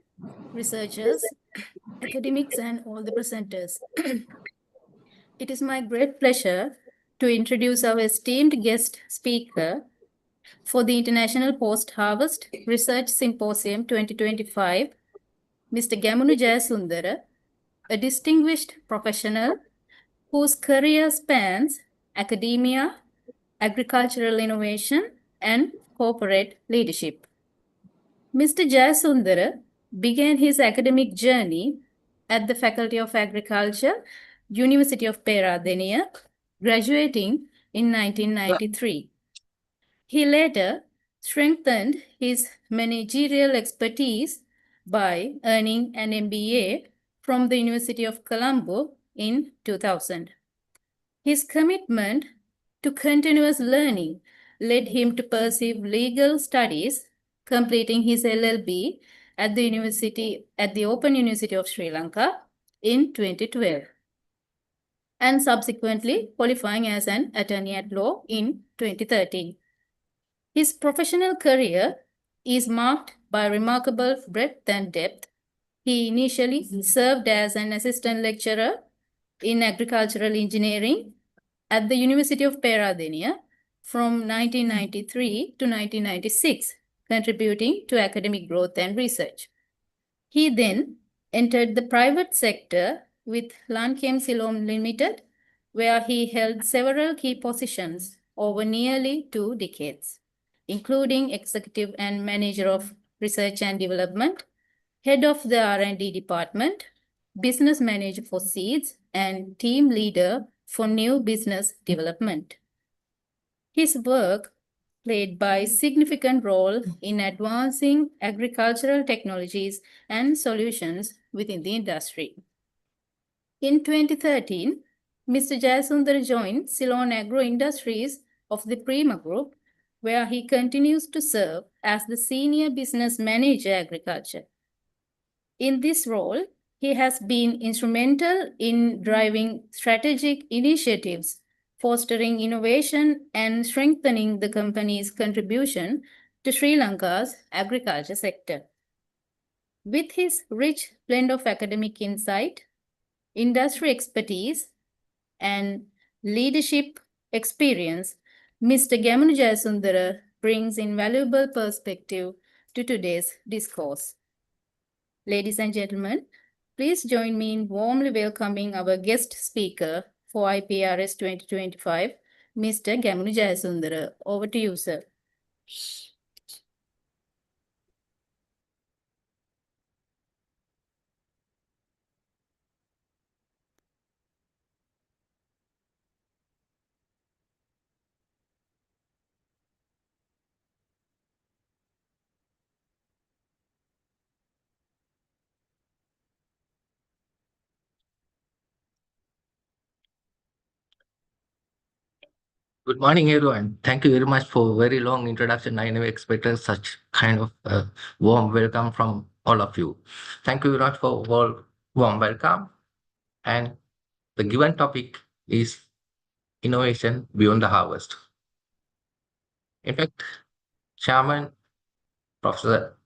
researchers, academics, and all the presenters. It is my great pleasure to introduce our esteemed guest speaker for the International Post-Harvest Research Symposium 2025, Mr. Gamunu Jayasundara, a distinguished professional whose career spans academia, agricultural innovation, and corporate leadership. Mr. Jayasundara began his academic journey at the Faculty of Agriculture, University of Peradeniya, graduating in 1993. He later strengthened his managerial expertise by earning an MBA from the University of Colombo in 2000. His commitment to continuous learning led him to pursue legal studies, completing his LLB at the Open University of Sri Lanka in 2012, and subsequently qualifying as an attorney at law in 2013. His professional career is marked by remarkable breadth and depth. He initially served as an assistant lecturer in agricultural engineering at the University of Peradeniya from 1993 to 1996, contributing to academic growth and research. He then entered the private sector with Lankem Silom Limited, where he held several key positions over nearly 2 decades, including executive and manager of research and development, head of the R&D department, business manager for seeds, and team leader for new business development. His work played by significant role in advancing agricultural technologies and solutions within the industry. In 2013, Mr. Jayasundar joined Ceylon Agro Industries of the Prima Group, where he continues to serve as the Senior Business Manager Agriculture. In this role, he has been instrumental in driving strategic initiatives, fostering innovation, and strengthening the company's contribution to Sri Lanka's agriculture sector. With his rich blend of academic insight, industry expertise, and leadership experience, Mr. Gamunu Jayasundara brings invaluable perspective to today's discourse. Ladies and gentlemen, please join me in warmly welcoming our guest speaker for IPRS 2025, Mr. Gamunu Jayasundara. Over to you, sir. Good morning, everyone. Thank you very much for a very long introduction. I never expected such kind of warm welcome from all of you. Thank you very much for all warm welcome. And the given topic is innovation beyond the harvest. In fact, Chairman, Professor,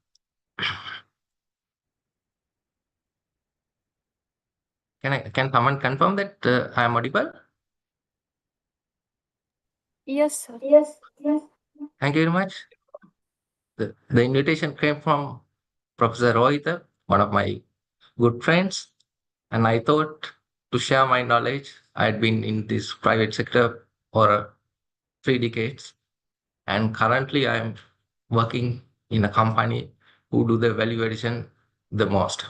can someone confirm that I am audible? Yes, sir. Thank you very much. The invitation came from Professor Rohit, one of my good friends, and I thought to share my knowledge. I had been in this private sector for 3 decades, and currently I am working in a company who do the value addition the most.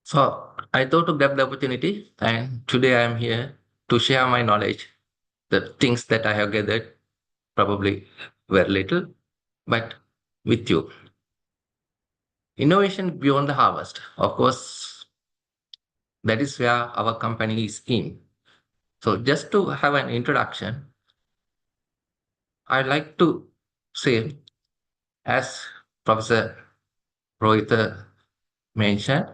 So I thought to grab the opportunity, and today I am here to share my knowledge, the things that I have gathered, probably very little, but with you. Innovation beyond the harvest. Of course, that is where our company is in. So just to have an introduction, I'd like to say, as Professor Rohit mentioned,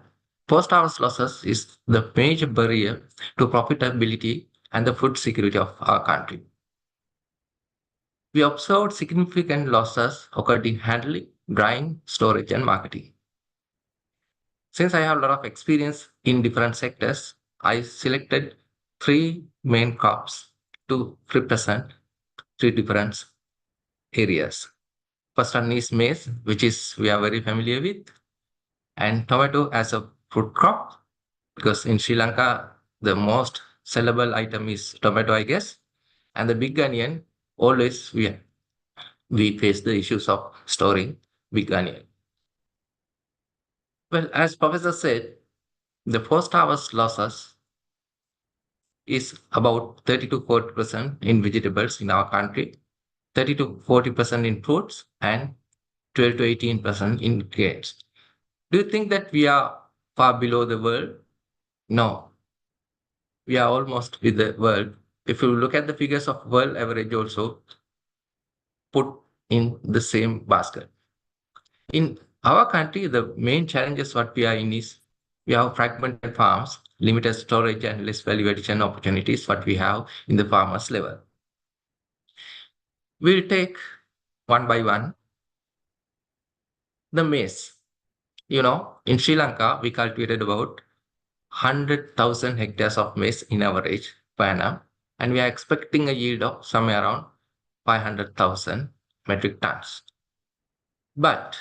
post-harvest losses is the major barrier to profitability and the food security of our country. We observed significant losses occurred in handling, drying, storage, and marketing. Since I have a lot of experience in different sectors, I selected three main crops to represent three different areas. First one is maize, which is we are very familiar with, and tomato as a fruit crop, because in Sri Lanka, the most sellable item is tomato, I guess. And the big onion, always we face the issues of storing big onion. Well, as Professor said, the post-harvest losses is about 30 to 40% in vegetables in our country, 30 to 40% in fruits, and 12 to 18% in grains. Do you think that we are far below the world? No, we are almost with the world. If you look at the figures of world average also put in the same basket. In our country, the main challenges what we are in is we have fragmented farms, limited storage and less value addition opportunities what we have in the farmers level. We'll take one by one. The maize. In Sri Lanka, we cultivated about 100,000 hectares of maize in average per annum, and we are expecting a yield of somewhere around 500,000 metric tons. But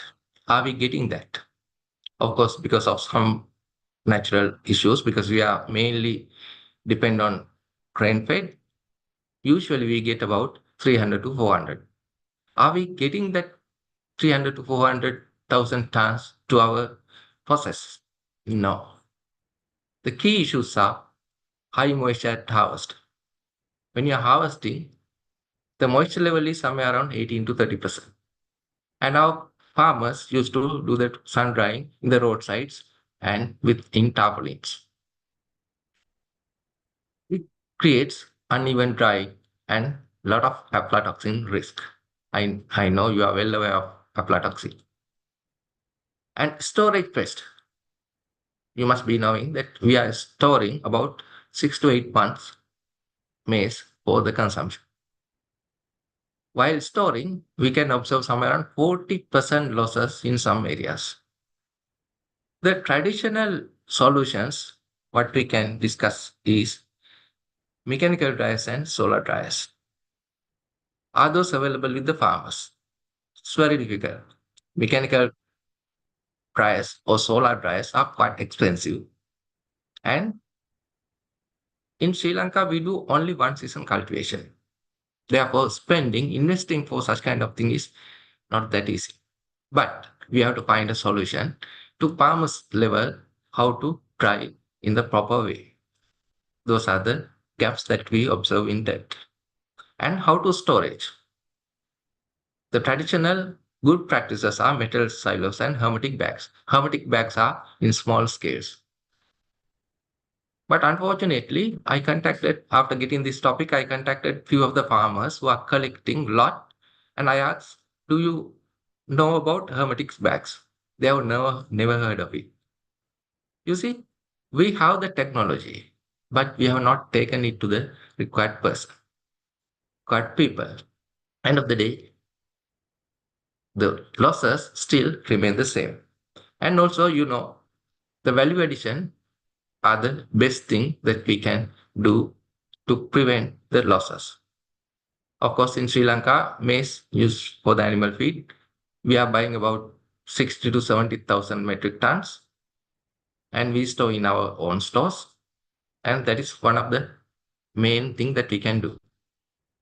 are we getting that? Of course, because of some natural issues, because we are mainly depend on grain fed, usually we get about 300 to 400. Are we getting that 300 to 400,000 tons to our process? No. The key issues are high moisture at harvest. When you are harvesting, the moisture level is somewhere around 18 to 30%. And our farmers used to do that sun drying in the roadsides and within tarpaulins. It creates uneven drying and a lot of aflatoxin risk. I know you are well aware of aflatoxin. And storage pest. You must be knowing that we are storing about 6 to 8 months maize for the consumption. While storing, we can observe somewhere around 40% losses in some areas. The traditional solutions, what we can discuss is mechanical dryers and solar dryers. Are those available with the farmers? It's very difficult. Mechanical dryers or solar dryers are quite expensive. And in Sri Lanka, we do only one season cultivation. Therefore, investing for such kind of thing is not that easy. But we have to find a solution to farmers level how to dry in the proper way. Those are the gaps that we observe in that. And how to storage. The traditional good practices are metal silos and hermetic bags. Hermetic bags are in small scales. But unfortunately, after getting this topic, I contacted few of the farmers who are collecting lot, and I asked, do you know about hermetic bags? They have never heard of it. You see, we have the technology, but we have not taken it to the required people. End of the day, the losses still remain the same. And also, the value addition are the best thing that we can do to prevent the losses. Of course, in Sri Lanka, maize used for the animal feed, we are buying about 60 to 70,000 metric tons, and we store in our own stores. And that is one of the main thing that we can do.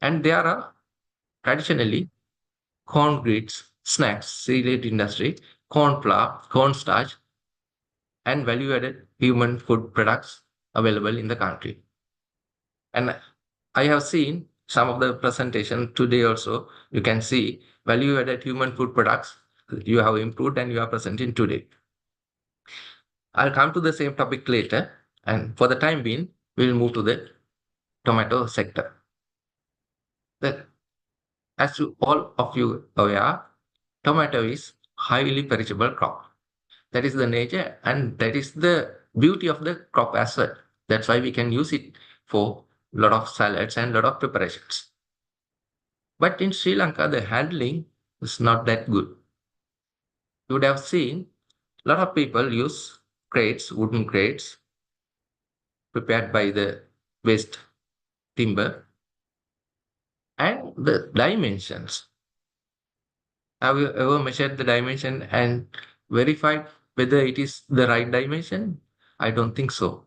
And there are traditionally corn grits, snacks, cereal industry, corn flour, corn starch, and value-added human food products available in the country. And I have seen some of the presentation today also. You can see value-added human food products you have improved and you are presenting today. I'll come to the same topic later. And for the time being, we'll move to the tomato sector. As all of you aware, tomato is highly perishable crop. That is the nature and that is the beauty of the crop as well. That's why we can use it for a lot of salads and a lot of preparations. But in Sri Lanka, the handling is not that good. You would have seen a lot of people use crates, wooden crates, prepared by the waste timber, and the dimensions. Have you ever measured the dimension and verified whether it is the right dimension? I don't think so.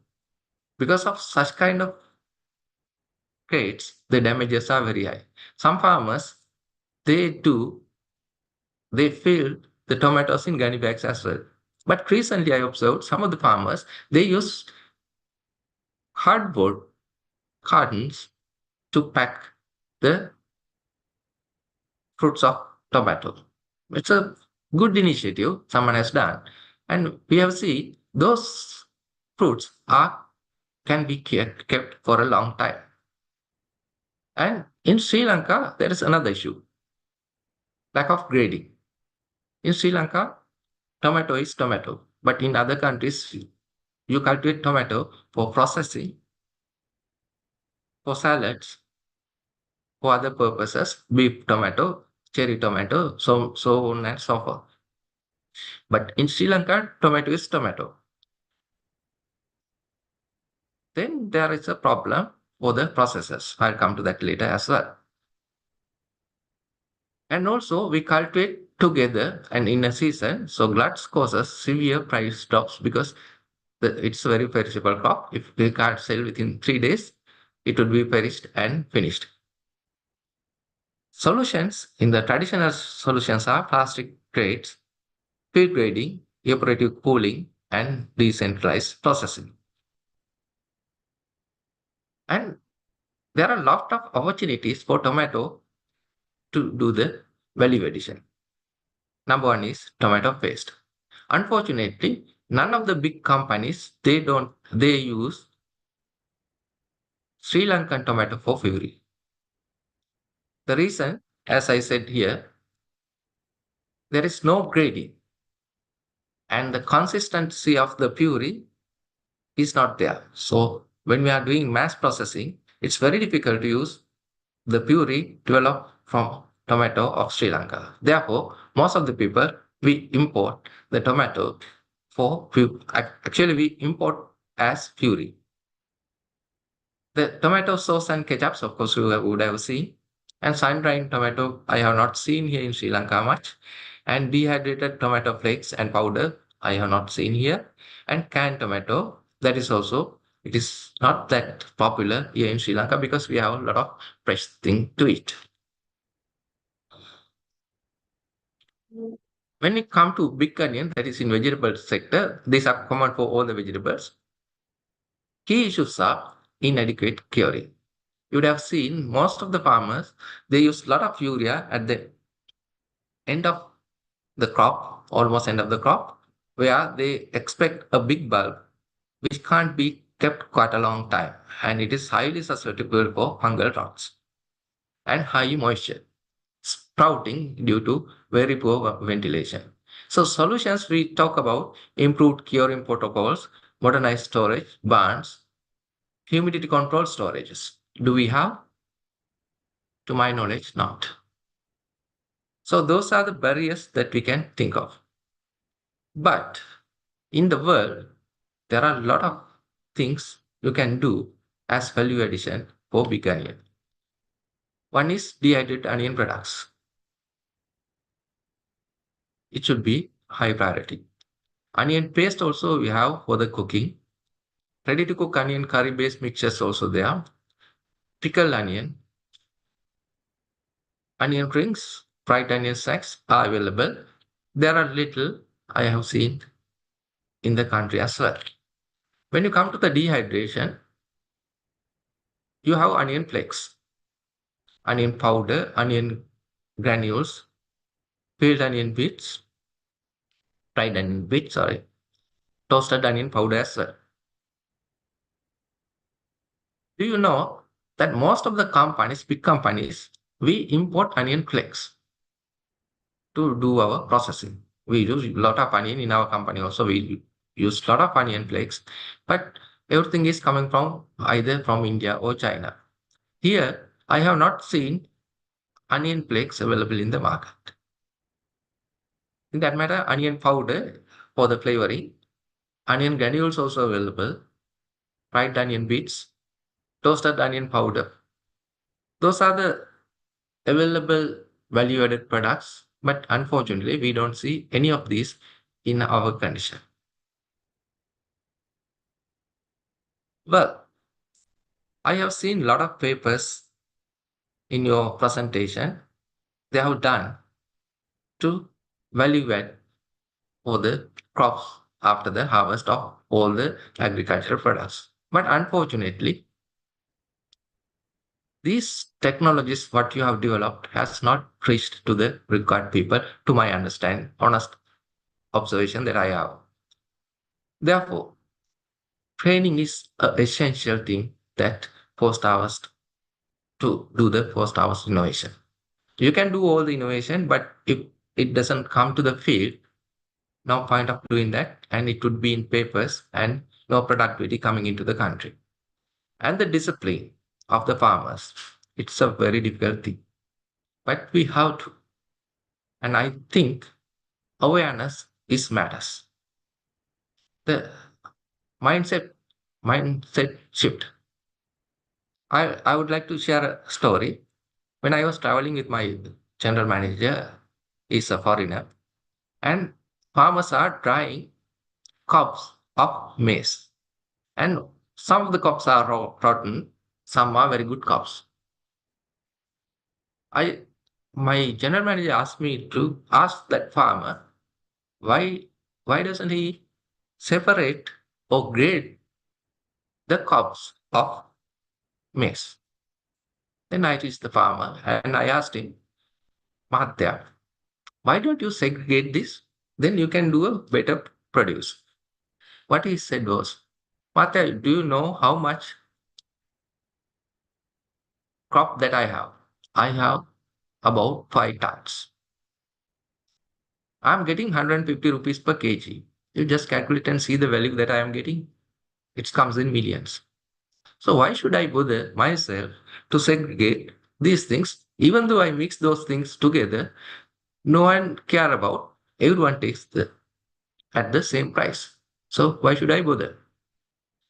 Because of such kind of traits, the damages are very high. Some farmers, they fill the tomatoes in gunny bags as well. But recently I observed some of the farmers, they use cardboard cartons to pack the fruits of tomato. It's a good initiative someone has done. And we have seen those fruits can be kept for a long time. And in Sri Lanka, there is another issue, lack of grading. In Sri Lanka, tomato is tomato, but in other countries, you cultivate tomato for processing, for salads, for other purposes, beef tomato, cherry tomato, so on and so forth. But in Sri Lanka, tomato is tomato. Then there is a problem for the processors. I'll come to that later as well. And also we cultivate together and in a season, so gluts causes severe price drops because it's a very perishable crop. If we can't sell within 3 days, it would be perished and finished. Solutions in the traditional solutions are plastic crates, field grading, evaporative cooling, and decentralized processing. And there are a lot of opportunities for tomato to do the value addition. Number one is tomato paste. Unfortunately, none of the big companies, they use Sri Lankan tomato for puree. The reason, as I said here, there is no grading and the consistency of the puree is not there. So when we are doing mass processing, it's very difficult to use the puree developed from tomato of Sri Lanka. Therefore, most of the people, we import the tomato for actually we import as puree. The tomato sauce and ketchups, of course, you would have seen. And sun-dried tomato, I have not seen here in Sri Lanka much. And dehydrated tomato flakes and powder, I have not seen here. And canned tomato, that is also, it is not that popular here in Sri Lanka because we have a lot of fresh thing to eat. When it comes to big onion, that is in vegetable sector, these are common for all the vegetables. Key issues are inadequate curing. You would have seen most of the farmers, they use a lot of urea at the end of the crop, almost end of the crop, where they expect a big bulb, which can't be kept quite a long time. And it is highly susceptible for fungal rots and high moisture, sprouting due to very poor ventilation. So solutions we talk about improved curing protocols, modernized storage, barns, humidity control storages. Do we have? To my knowledge, not. So those are the barriers that we can think of. But in the world, there are a lot of things you can do as value addition for big onion. One is dehydrated onion products. It should be high priority. Onion paste also we have for the cooking. Ready to cook onion curry based mixtures also there. Pickled onion rings, fried onion snacks are available. There are little I have seen in the country as well. When you come to the dehydration, you have onion flakes, onion powder, onion granules, peeled onion bits, fried onion bits, toasted onion powder as well. Do you know that most of the companies, big companies, we import onion flakes to do our processing. We use a lot of onion in our company also. We use a lot of onion flakes, but everything is coming from either from India or China. Here, I have not seen onion flakes available in the market. In that matter, onion powder for the flavoring, onion granules also available, fried onion bits, toasted onion powder. Those are the available value-added products, but unfortunately, we don't see any of these in our condition. Well, I have seen a lot of papers in your presentation they have done to value add for the crops after the harvest of all the agricultural products. But unfortunately, these technologies, what you have developed, has not reached to the required people, to my understanding, honest observation that I have. Therefore, training is an essential thing that post-harvest to do the post-harvest innovation. You can do all the innovation, but if it doesn't come to the field, no point of doing that, and it would be in papers and no productivity coming into the country. And the discipline of the farmers, it's a very difficult thing. But we have to. And I think awareness is matters. The mindset shift. I would like to share a story. When I was traveling with my general manager, he's a foreigner, and farmers are drying cobs of maize. And some of the cobs are rotten, some are very good cobs. My general manager asked me to ask that farmer why doesn't he separate or grade the cobs of maize? Then I reached the farmer and I asked him, Mahatya, why don't you segregate this? Then you can do a better produce. What he said was, Mahatya, do you know how much crop that I have? I have about 5 tons. I'm getting 150 rupees per kg. You just calculate and see the value that I am getting. It comes in millions. So why should I bother myself to segregate these things? Even though I mix those things together, no one care about. Everyone takes at the same price. So why should I bother?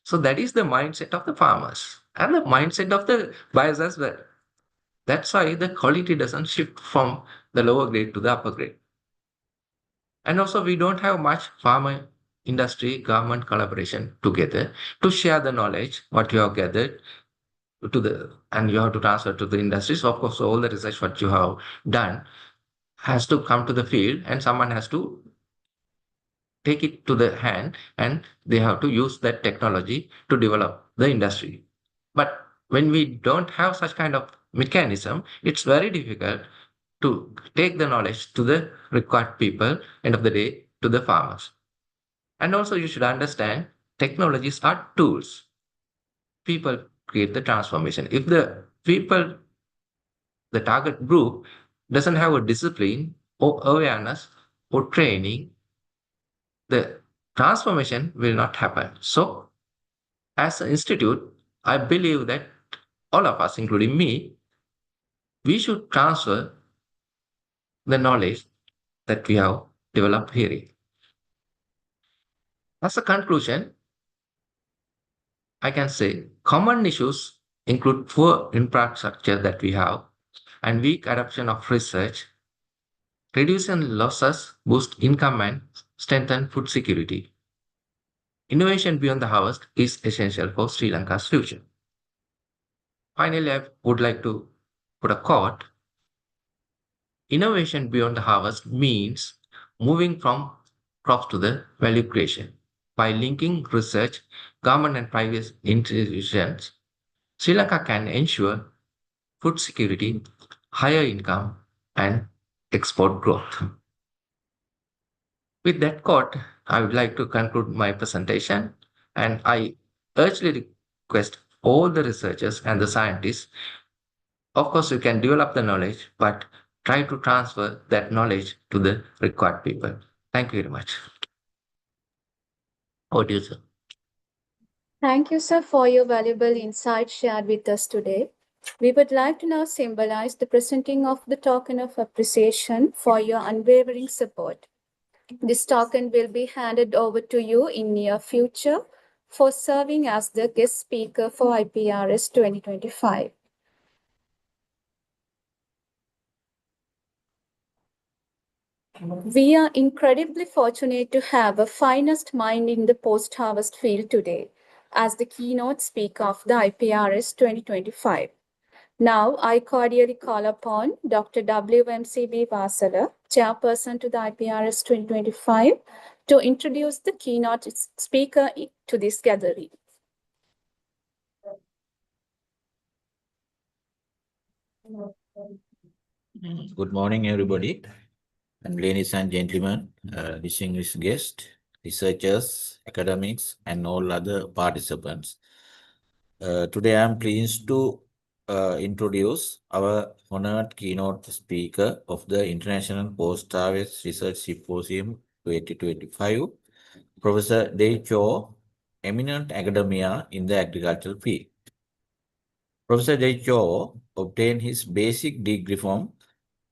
So that is the mindset of the farmers and the mindset of the buyers as well. That's why the quality doesn't shift from the lower grade to the upper grade. And also, we don't have much farmer industry government collaboration together to share the knowledge what you have gathered and you have to transfer to the industries. Of course, all the research what you have done has to come to the field and someone has to take it to the hand and they have to use that technology to develop the industry. But when we don't have such kind of mechanism, it's very difficult to take the knowledge to the required people, end of the day, to the farmers. And also you should understand technologies are tools. People create the transformation. If the people, the target group, doesn't have a discipline or awareness or training, the transformation will not happen. So, as an institute, I believe that all of us, including me, we should transfer the knowledge that we have developed here. As a conclusion, I can say common issues include poor infrastructure that we have and weak adoption of research, reducing losses, boost income and strengthen food security. Innovation beyond the harvest is essential for Sri Lanka's future. Finally, I would like to put a quote. Innovation beyond the harvest means moving from crops to the value creation. By linking research, government and private institutions, Sri Lanka can ensure food security, higher income, and export growth. With that quote, I would like to conclude my presentation, and I urgently request all the researchers and the scientists. Of course, you can develop the knowledge, but try to transfer that knowledge to the required people. Thank you very much. Over to you, sir. Thank you, sir, for your valuable insights shared with us today. We would like to now symbolize the presenting of the token of appreciation for your unwavering support. This token will be handed over to you in near future for serving as the guest speaker for IPRS 2025. We are incredibly fortunate to have a finest mind in the post-harvest field today as the keynote speaker of the IPRS 2025. Now, I cordially call upon Dr. WMCB Vasala, chairperson to the IPRS 2025, to introduce the keynote speaker to this gathering. Good morning, everybody, and ladies and gentlemen, distinguished guests, researchers, academics, and all other participants. Today, I'm pleased to introduce our honored keynote speaker of the International Postharvest Research Symposium 2025, Professor Dei Cho, eminent academia in the agricultural field. Professor Dei Cho obtained his basic degree from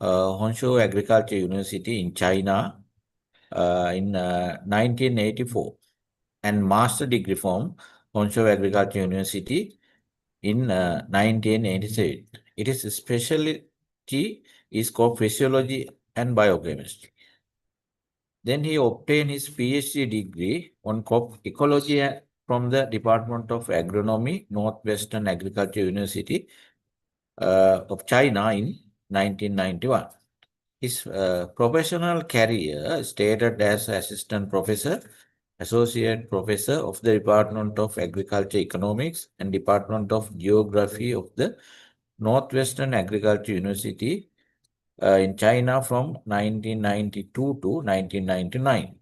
Honshu Agriculture University in China in 1984 and master degree from Honshu Agriculture University in 1987. Its specialty is called physiology and biochemistry. Then he obtained his PhD degree on crop ecology from the Department of Agronomy, Northwestern Agriculture University of China in 1991. His professional career started as assistant professor, associate professor of the Department of Agriculture Economics and Department of Geography of the Northwestern Agriculture University in China from 1992 to 1999.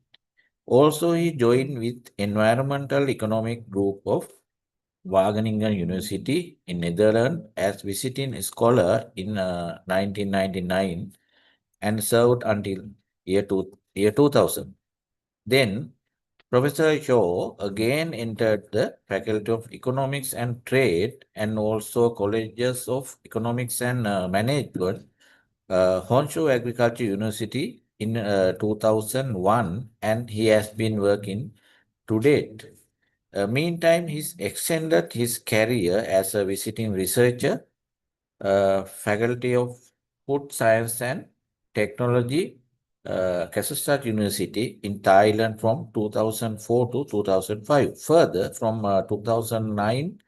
Also, he joined with Environmental Economic Group of Wageningen University in Netherlands as visiting scholar in 1999 and served until year 2000. Then, Professor Shaw again entered the Faculty of Economics and Trade and also Colleges of Economics and Management, Honshu Agriculture University in 2001, and he has been working to date. Meantime, he's extended his career as a visiting researcher, Faculty of Food Science and Technology, Kasetsart University in Thailand from 2004 to 2005. Further, from 2009,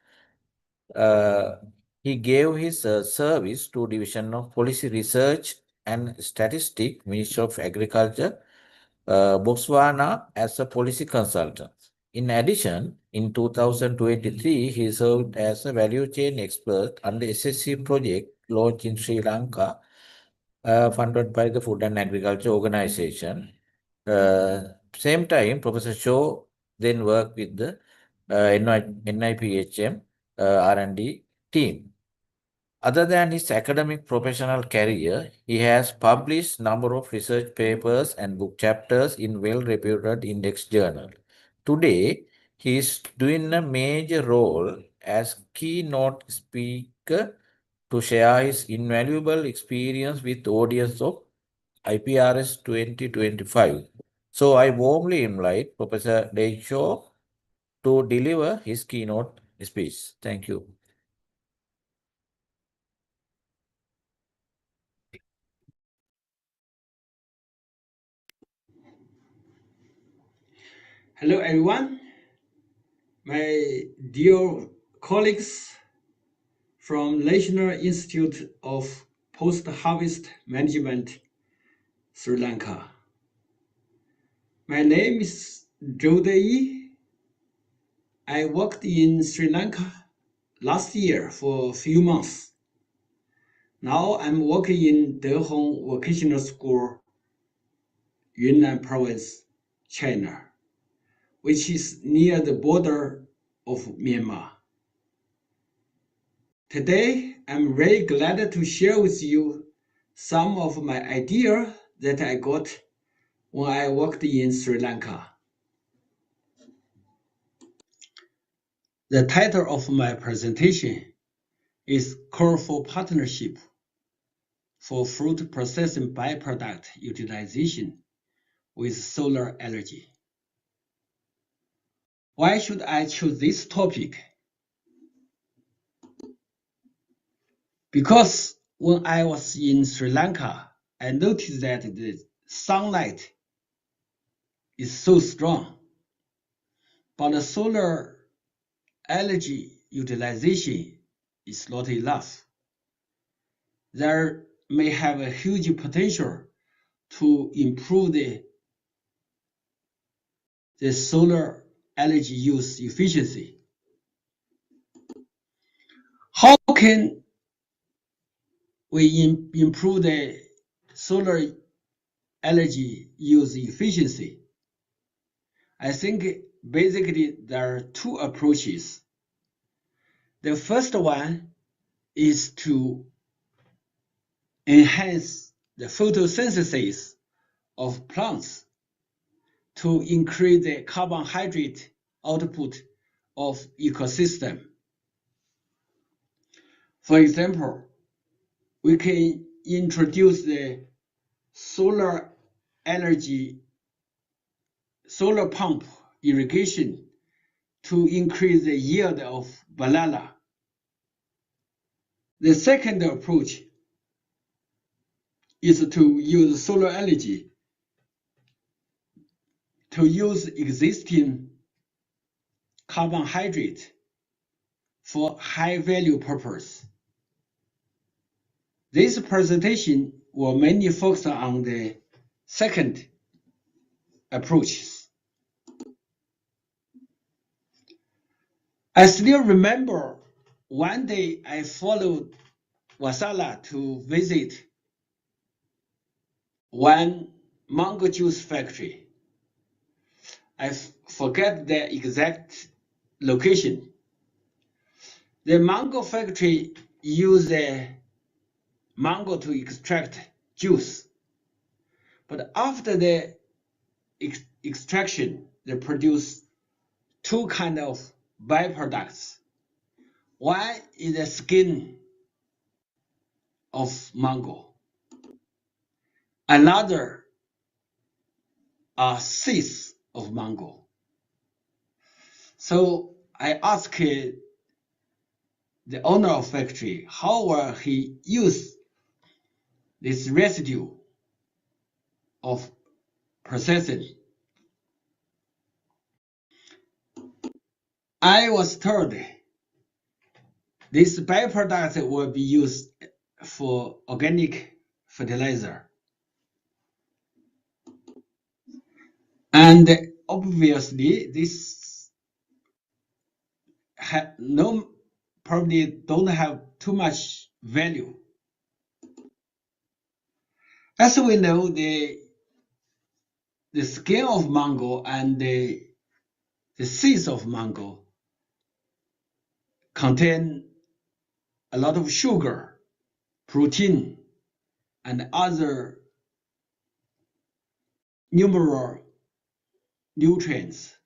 he gave his service to Division of Policy Research and Statistics, Ministry of Agriculture, Botswana as a policy consultant. In addition, in 2023, he served as a value chain expert under SSC project launched in Sri Lanka, funded by the Food and Agriculture Organization. Same time, Professor Shaw then worked with the NIPHM R&D team. Other than his academic professional career, he has published number of research papers and book chapters in well-reputed index journals. Today, he is doing a major role as keynote speaker to share his invaluable experience with the audience of IPRS 2025. So I warmly invite Professor Dei Cho to deliver his keynote speech. Thank you. Hello, everyone. My dear colleagues from National Institute of Post-Harvest Management, Sri Lanka. My name is Jodai. I worked in Sri Lanka last year for a few months. Now I'm working in Dehong Vocational School, Yunnan Province, China, which is near the border of Myanmar. Today, I'm very glad to share with you some of my ideas that I got when I worked in Sri Lanka. The title of my presentation is Call for Partnership for Fruit Processing Byproduct Utilization with Solar Energy. Why should I choose this topic? Because when I was in Sri Lanka, I noticed that the sunlight is so strong, but the solar energy utilization is not enough. There may have a huge potential to improve the solar energy use efficiency. How can we improve the solar energy use efficiency? I think basically there are two approaches. The first one is to enhance the photosynthesis of plants to increase the carbohydrate output of ecosystem. For example, we can introduce the solar energy, solar pump irrigation to increase the yield of banana. The second approach is to use solar energy to use existing carbohydrate for high-value purpose. This presentation will mainly focus on the second approaches. I still remember one day I followed Wasala to visit one mango juice factory. I forget the exact location. The mango factory used the mango to extract juice, but after the extraction, they produce two kinds of byproducts. One is the skin of mango. Another are seeds of mango. So I asked the owner of factory how will he use this residue of processing. I was told this byproduct will be used for organic fertilizer. And obviously this probably don't have too much value. As we know, the skin of mango and the seeds of mango contain a lot of sugar, protein, and other numerous nutrients.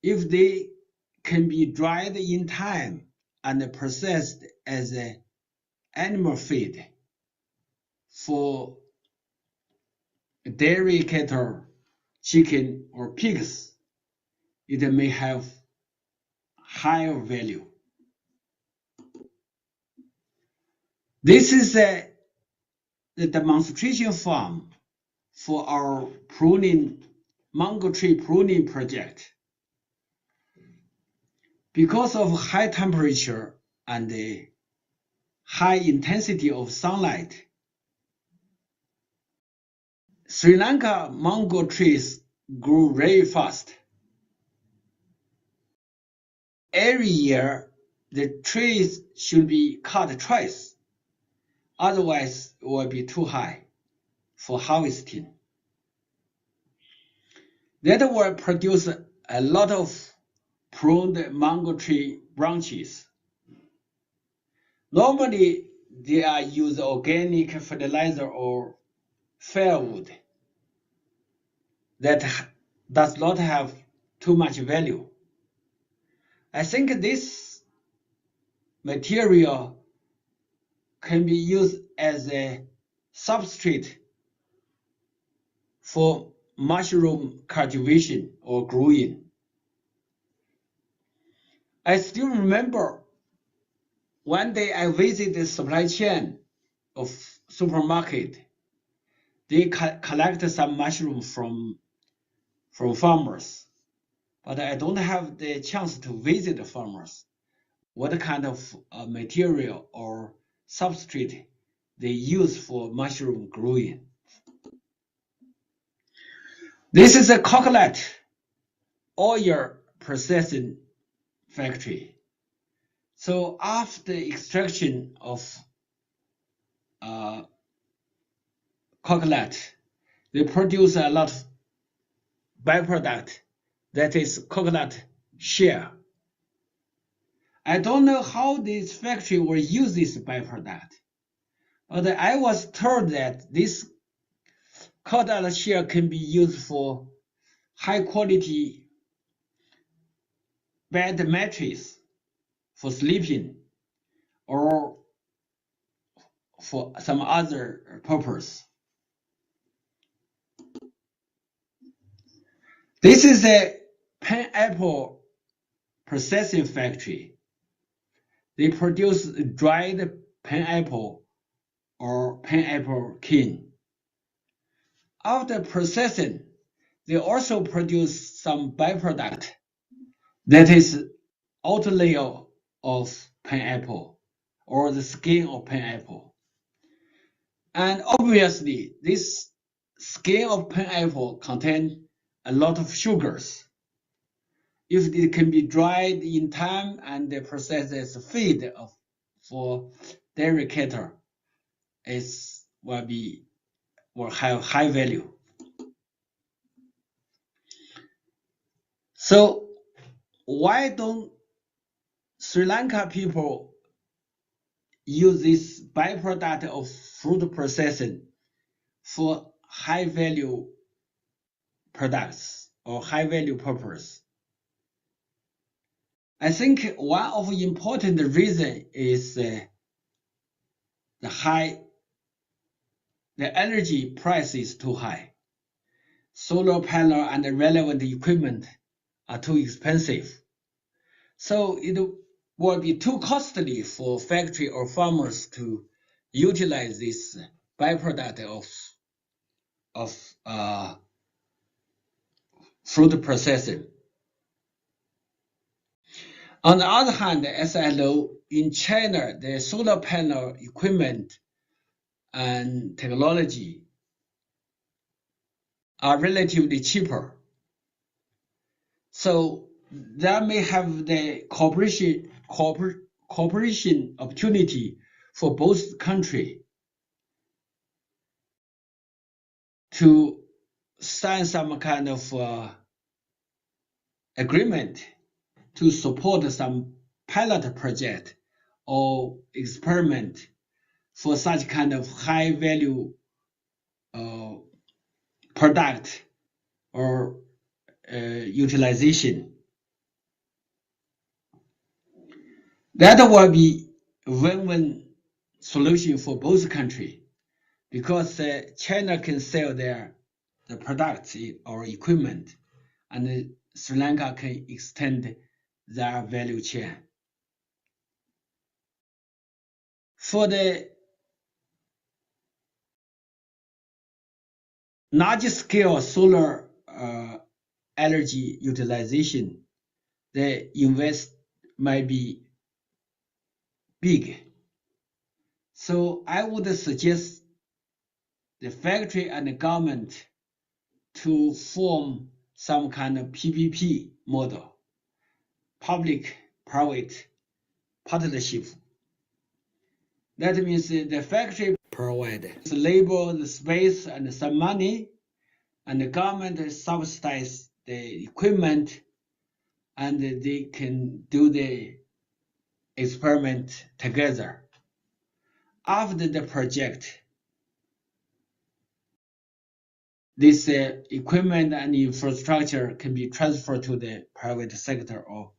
If they can be dried in time and processed as an animal feed for dairy cattle, chicken, or pigs, it may have higher value. This is the demonstration farm for our mango tree pruning project. Because of high temperature and the high intensity of sunlight, Sri Lanka mango trees grew very fast. Every year, the trees should be cut twice, otherwise it will be too high for harvesting. That will produce a lot of pruned mango tree branches. Normally, they are used organic fertilizer or firewood that does not have too much value. I think this material can be used as a substrate for mushroom cultivation or growing. I still remember one day I visited the supply chain of supermarket. They collect some mushroom from farmers, but I don't have the chance to visit the farmers. What kind of material or substrate they use for mushroom growing? This is a coconut oil processing factory. So after extraction of coconut, they produce a lot of byproduct, that is coconut shell. I don't know how this factory will use this byproduct, but I was told that this coconut shell can be used for high quality bed mattress for sleeping or for some other purpose. This is a pineapple processing factory. They produce dried pineapple or pineapple cane. After processing, they also produce some byproduct, that is outer layer of pineapple or the skin of pineapple. And obviously, this skin of pineapple contains a lot of sugars. If it can be dried in time and processed as feed for dairy cattle, it will have high value. So why don't Sri Lanka people use this byproduct of fruit processing for high value products or high value purpose? I think one of the important reason is the energy price is too high. Solar panel and the relevant equipment are too expensive. So it will be too costly for factory or farmers to utilize this byproduct of fruit processing. On the other hand, as I know, in China, the solar panel equipment and technology are relatively cheaper. So that may have the cooperation opportunity for both countries to sign some kind of agreement to support some pilot project or experiment for such kind of high value product or utilization. That will be a win-win solution for both countries, because China can sell the products or equipment, and Sri Lanka can extend their value chain. For the large scale solar energy utilization, the invest might be big. So I would suggest the factory and the government to form some kind of PPP model, public-private partnership. That means the factory provide the labor, the space, and some money, and the government subsidize the equipment, and they can do the experiment together. After the project, this equipment and infrastructure can be transferred to the private sector or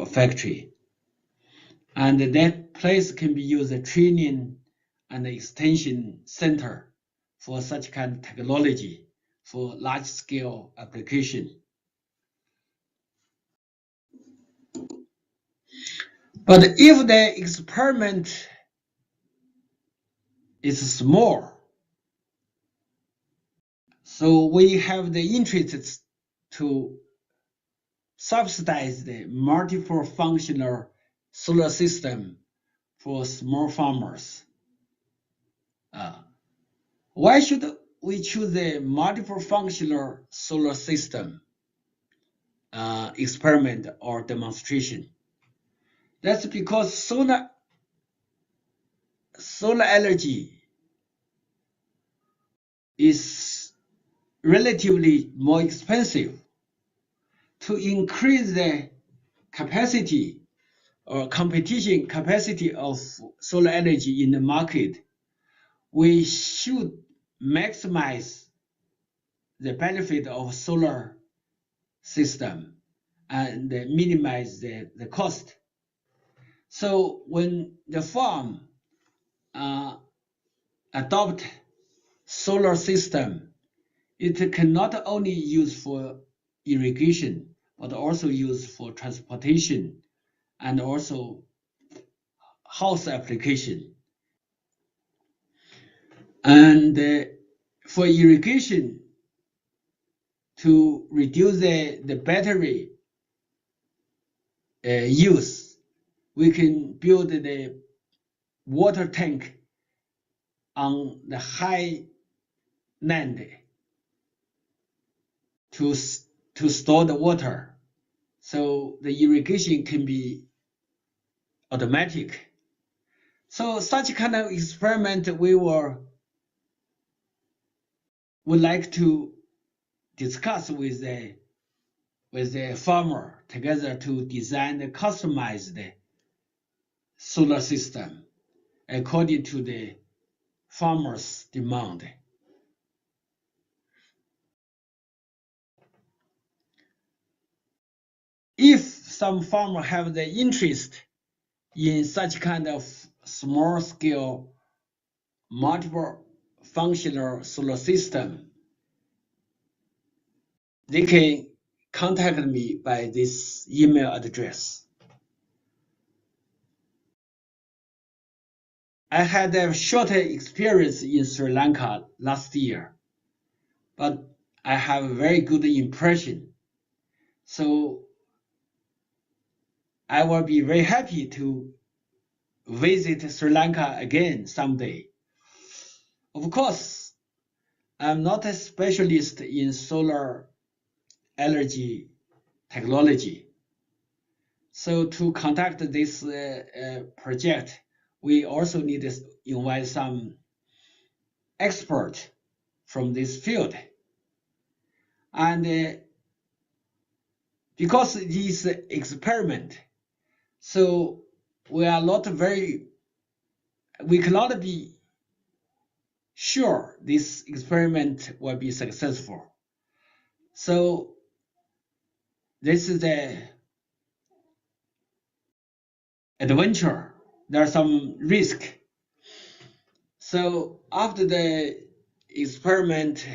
factory. And that place can be used as a training and extension center for such kind of technology for large scale application. But if the experiment is small, so we have the interest to subsidize the multiple functional solar system for small farmers. Why should we choose a multiple functional solar system experiment or demonstration? That's because solar energy is relatively more expensive. To increase the capacity or competition capacity of solar energy in the market, we should maximize the benefit of solar system and minimize the cost. So when the farm adopt solar system, it can not only use for irrigation, but also use for transportation and also house application. And for irrigation, to reduce the battery use, we can build the water tank on the high land to store the water, so the irrigation can be automatic. So such kind of experiment we would like to discuss with the farmer together to design a customized solar system according to the farmer's demand. If some farmer have the interest in such kind of small scale multiple functional solar system, they can contact me by this email address. I had a short experience in Sri Lanka last year, but I have a very good impression. So I will be very happy to visit Sri Lanka again someday. Of course, I'm not a specialist in solar energy technology. So to conduct this project, we also need to invite some expert from this field. And because it is an experiment, so we cannot be sure this experiment will be successful. So this is the adventure. There's some risk. So after the experiment,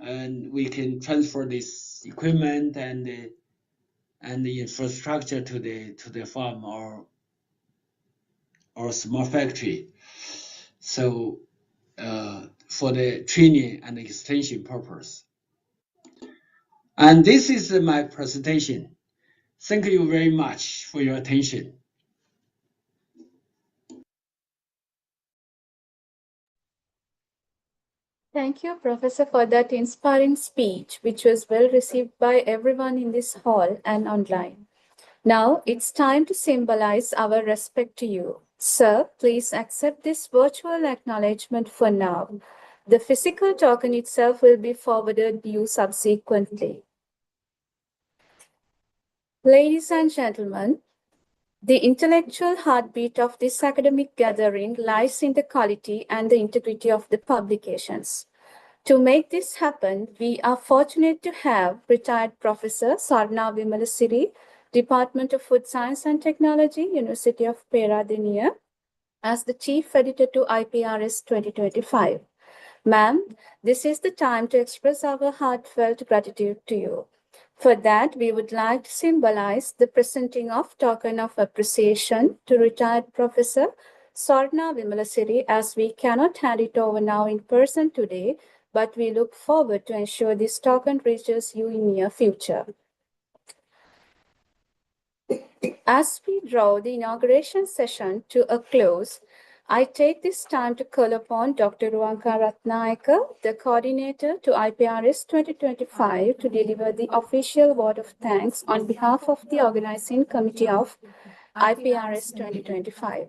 and we can transfer this equipment and the infrastructure to the farm or small factory. So for the training and extension purpose. And this is my presentation. Thank you very much for your attention. Thank you, Professor, for that inspiring speech, which was well received by everyone in this hall and online. Now it's time to symbolize our respect to you. Sir, please accept this virtual acknowledgement for now. The physical token itself will be forwarded to you subsequently. Ladies and gentlemen, the intellectual heartbeat of this academic gathering lies in the quality and the integrity of the publications. To make this happen, we are fortunate to have retired Professor Sarna Vimalasiri, Department of Food Science and Technology, University of Peradeniya, as the Chief Editor to IPRS 2025. Ma'am, this is the time to express our heartfelt gratitude to you. For that, we would like to symbolize the presenting of token of appreciation to retired Professor Swarna Vimalasiri, as we cannot hand it over now in person today, but we look forward to ensure this token reaches you in near future. As we draw the inauguration session to a close, I take this time to call upon Dr. Ruanka Ratnayaka, the coordinator to IPRS 2025, to deliver the official word of thanks on behalf of the organizing committee of IPRS 2025.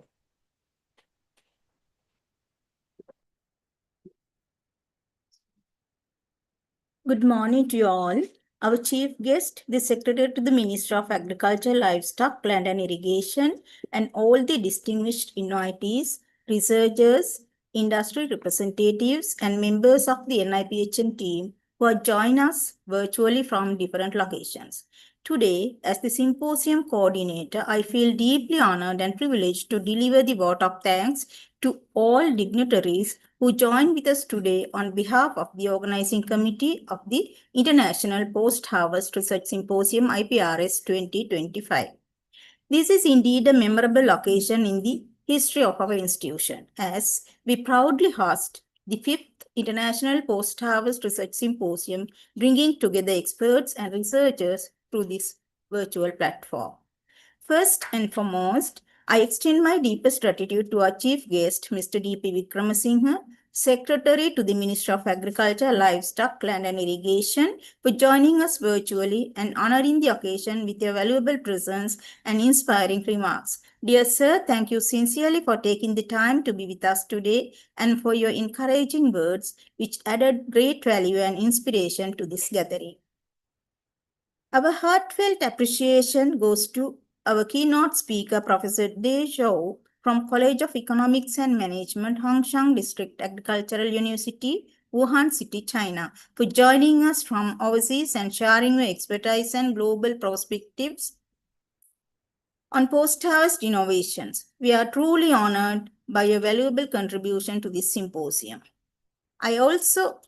Good morning to you all. Our chief guest, the Secretary to the Minister of Agriculture, Livestock, Land and Irrigation, and all the distinguished invitees, researchers, industry representatives, and members of the NIPHN team who have joined us virtually from different locations. Today, as the symposium coordinator, I feel deeply honored and privileged to deliver the vote of thanks to all dignitaries who join with us today on behalf of the organizing committee of the International Post-Harvest Research Symposium IPRS 2025. This is indeed a memorable occasion in the history of our institution, as we proudly host the 5th International Post-Harvest Research Symposium, bringing together experts and researchers through this virtual platform. First and foremost, I extend my deepest gratitude to our chief guest, Mr. D.P. Vikramasinghe, Secretary to the Ministry of Agriculture, Livestock, Land and Irrigation, for joining us virtually and honoring the occasion with your valuable presence and inspiring remarks. Dear sir, thank you sincerely for taking the time to be with us today and for your encouraging words, which added great value and inspiration to this gathering. Our heartfelt appreciation goes to our keynote speaker, Professor De Zhou from College of Economics and Management, Hongshan District Agricultural University, Wuhan City, China, for joining us from overseas and sharing your expertise and global perspectives on post-harvest innovations. We are truly honored by your valuable contribution to this symposium. I also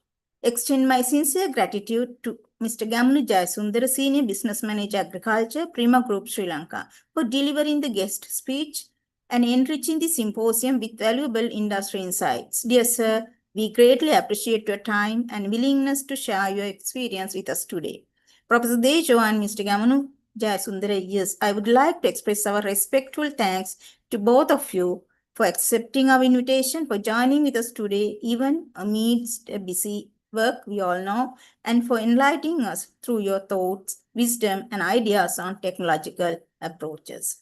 extend my sincere gratitude to Mr. Gamunu Jayasundara, Senior Business Manager Agriculture, Prima Group Sri Lanka, for delivering the guest speech and enriching the symposium with valuable industry insights. Dear sir, we greatly appreciate your time and willingness to share your experience with us today. Professor Dejo and Mr. Gamunu Jayasundara, yes, I would like to express our respectful thanks to both of you for accepting our invitation, for joining with us today, even amidst a busy work, we all know, and for enlightening us through your thoughts, wisdom, and ideas on technological approaches.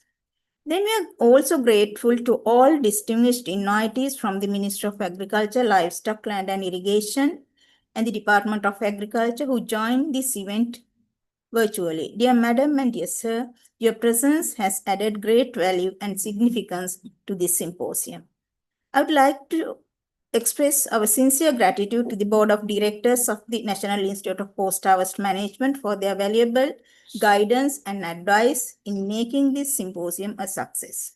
Then we are also grateful to all distinguished invitees from the Ministry of Agriculture, Livestock, Land and Irrigation, and the Department of Agriculture who joined this event virtually. Dear Madam and dear Sir, your presence has added great value and significance to this symposium. I would like to express our sincere gratitude to the Board of Directors of the National Institute of Post-Harvest Management for their valuable guidance and advice in making this symposium a success.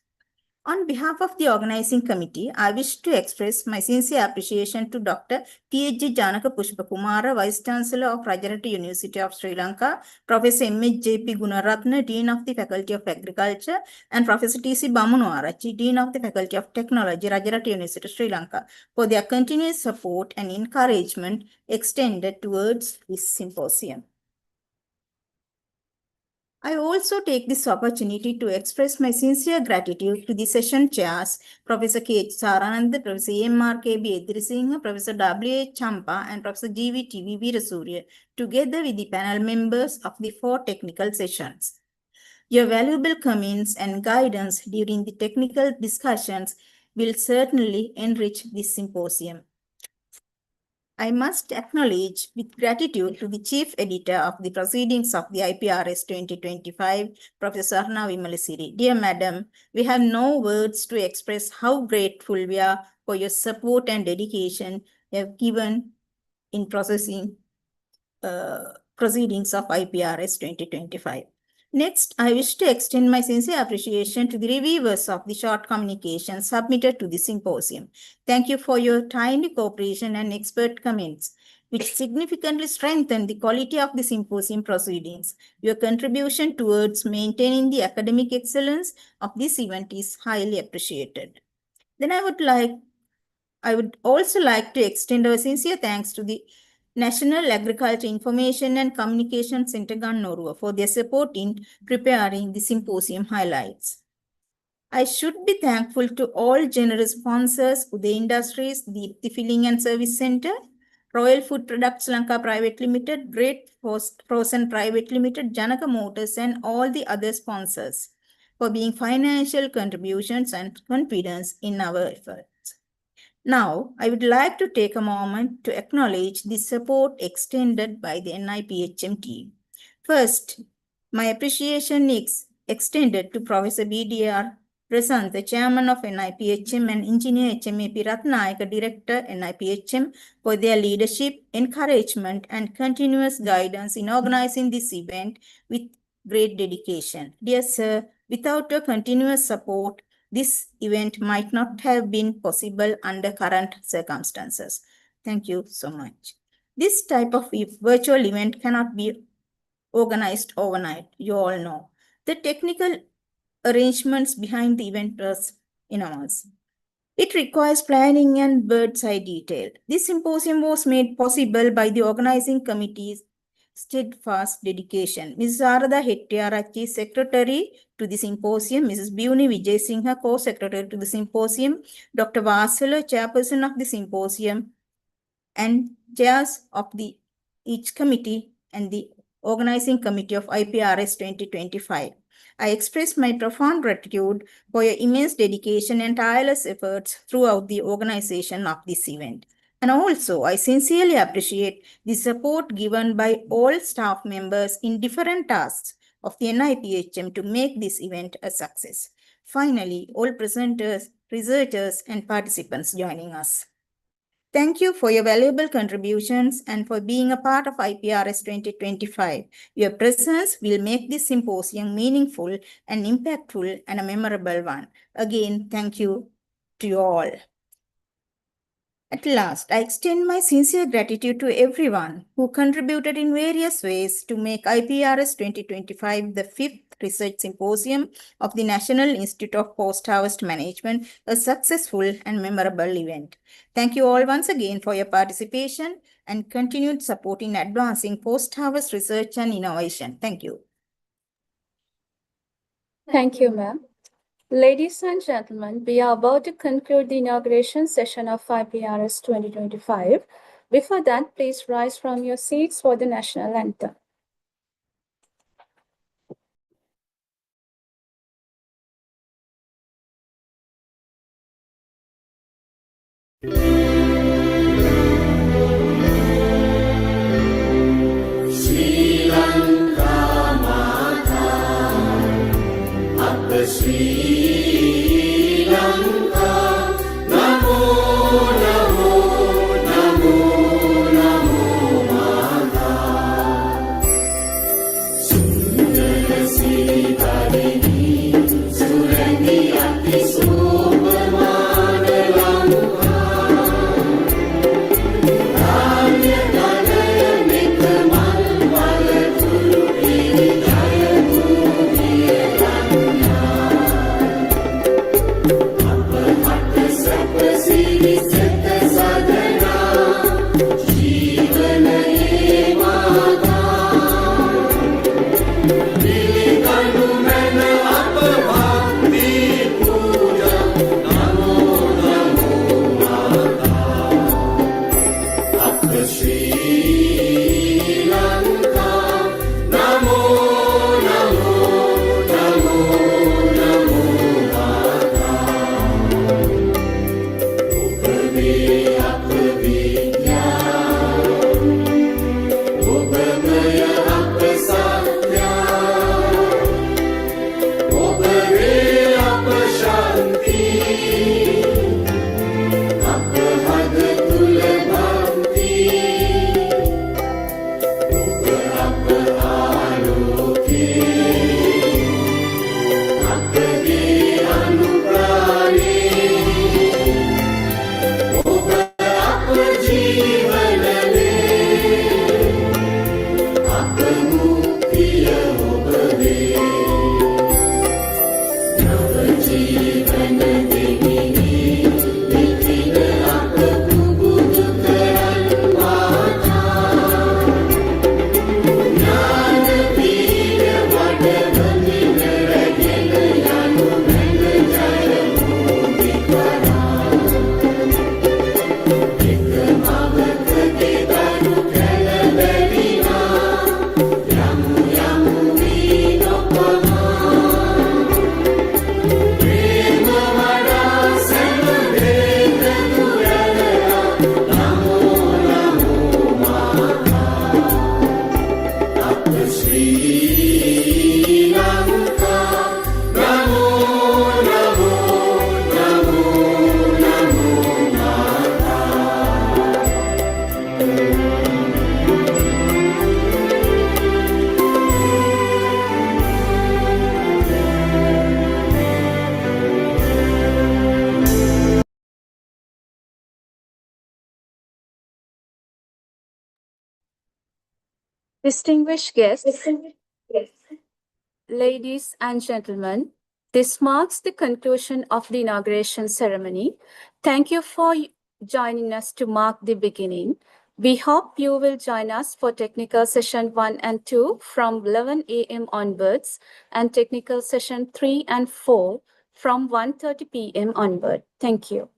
On behalf of the organizing committee, I wish to express my sincere appreciation to Dr. P.H.G. Janaka Pushpakumara, Vice Chancellor of Rajaratna University of Sri Lanka, Professor M.H.J.P. Gunaratne, Dean of the Faculty of Agriculture, and Professor T.C. Bamunuarachi, Dean of the Faculty of Technology, Rajaratna University of Sri Lanka, for their continuous support and encouragement extended towards this symposium. I also take this opportunity to express my sincere gratitude to the session chairs, Professor K.H. Saranand, Professor M.R.K.B. Edrisinghe, Professor W.H. Champa, and Professor G.V.T.V. Veerasurya, together with the panel members of the 4 technical sessions. Your valuable comments and guidance during the technical discussions will certainly enrich this symposium. I must acknowledge with gratitude to the Chief Editor of the Proceedings of the IPRS 2025, Professor Swarna Vimalasiri. Dear Madam, we have no words to express how grateful we are for your support and dedication you have given in processing proceedings of IPRS 2025. Next, I wish to extend my sincere appreciation to the reviewers of the short communication submitted to the symposium. Thank you for your timely cooperation and expert comments. which significantly strengthened the quality of the symposium proceedings. Your contribution towards maintaining the academic excellence of this event is highly appreciated. Then I would also like to extend our sincere thanks to the National Agriculture Information and Communication Center Norway for their support in preparing the symposium highlights. I should be thankful to all generous sponsors, Uday Industries, Deepthi Filling and Service Center, Royal Food Products Lanka Private Limited, Great Frozen Private Limited, Janaka Motors, and all the other sponsors for being financial contributions and confidence in our efforts. Now, I would like to take a moment to acknowledge the support extended by the NIPHM team. First, my appreciation is extended to Professor BDR Prasant, the chairman of NIPHM, and Engineer HMAP Ratnayaka, director NIPHM, for their leadership, encouragement, and continuous guidance in organizing this event with great dedication. Dear sir, without your continuous support, this event might not have been possible under current circumstances. Thank you so much. This type of virtual event cannot be organized overnight, you all know. The technical arrangements behind the event was enormous. It requires planning and bird's eye detail. This symposium was made possible by the organizing committee's steadfast dedication. Mrs. Arada Hettiarachchi, secretary to the symposium, Mrs. Buni Vijay Singha, co-secretary to the symposium, Dr. Vasala, chairperson of the symposium, and chairs of each committee and the organizing committee of IPRS 2025. I express my profound gratitude for your immense dedication and tireless efforts throughout the organization of this event. And also, I sincerely appreciate the support given by all staff members in different tasks of the NIPHM to make this event a success. Finally, all presenters, researchers, and participants joining us. Thank you for your valuable contributions and for being a part of IPRS 2025. Your presence will make this symposium meaningful and impactful and a memorable one. Again, thank you to you all. At last, I extend my sincere gratitude to everyone who contributed in various ways to make IPRS 2025 the 5th Research Symposium of the National Institute of Post-Harvest Management a successful and memorable event. Thank you all once again for your participation and continued support in advancing post-harvest research and innovation. Thank you. Thank you, ma'am. Ladies and gentlemen, we are about to conclude the inauguration session of IPRS 2025. Before that, please rise from your seats for the national anthem. Distinguished guests, ladies and gentlemen, this marks the conclusion of the inauguration ceremony. Thank you for joining us to mark the beginning. We hope you will join us for technical session 1 and 2 from 11 a.m. onwards and technical session 3 and 4 from 1:30 p.m. onward. Thank you.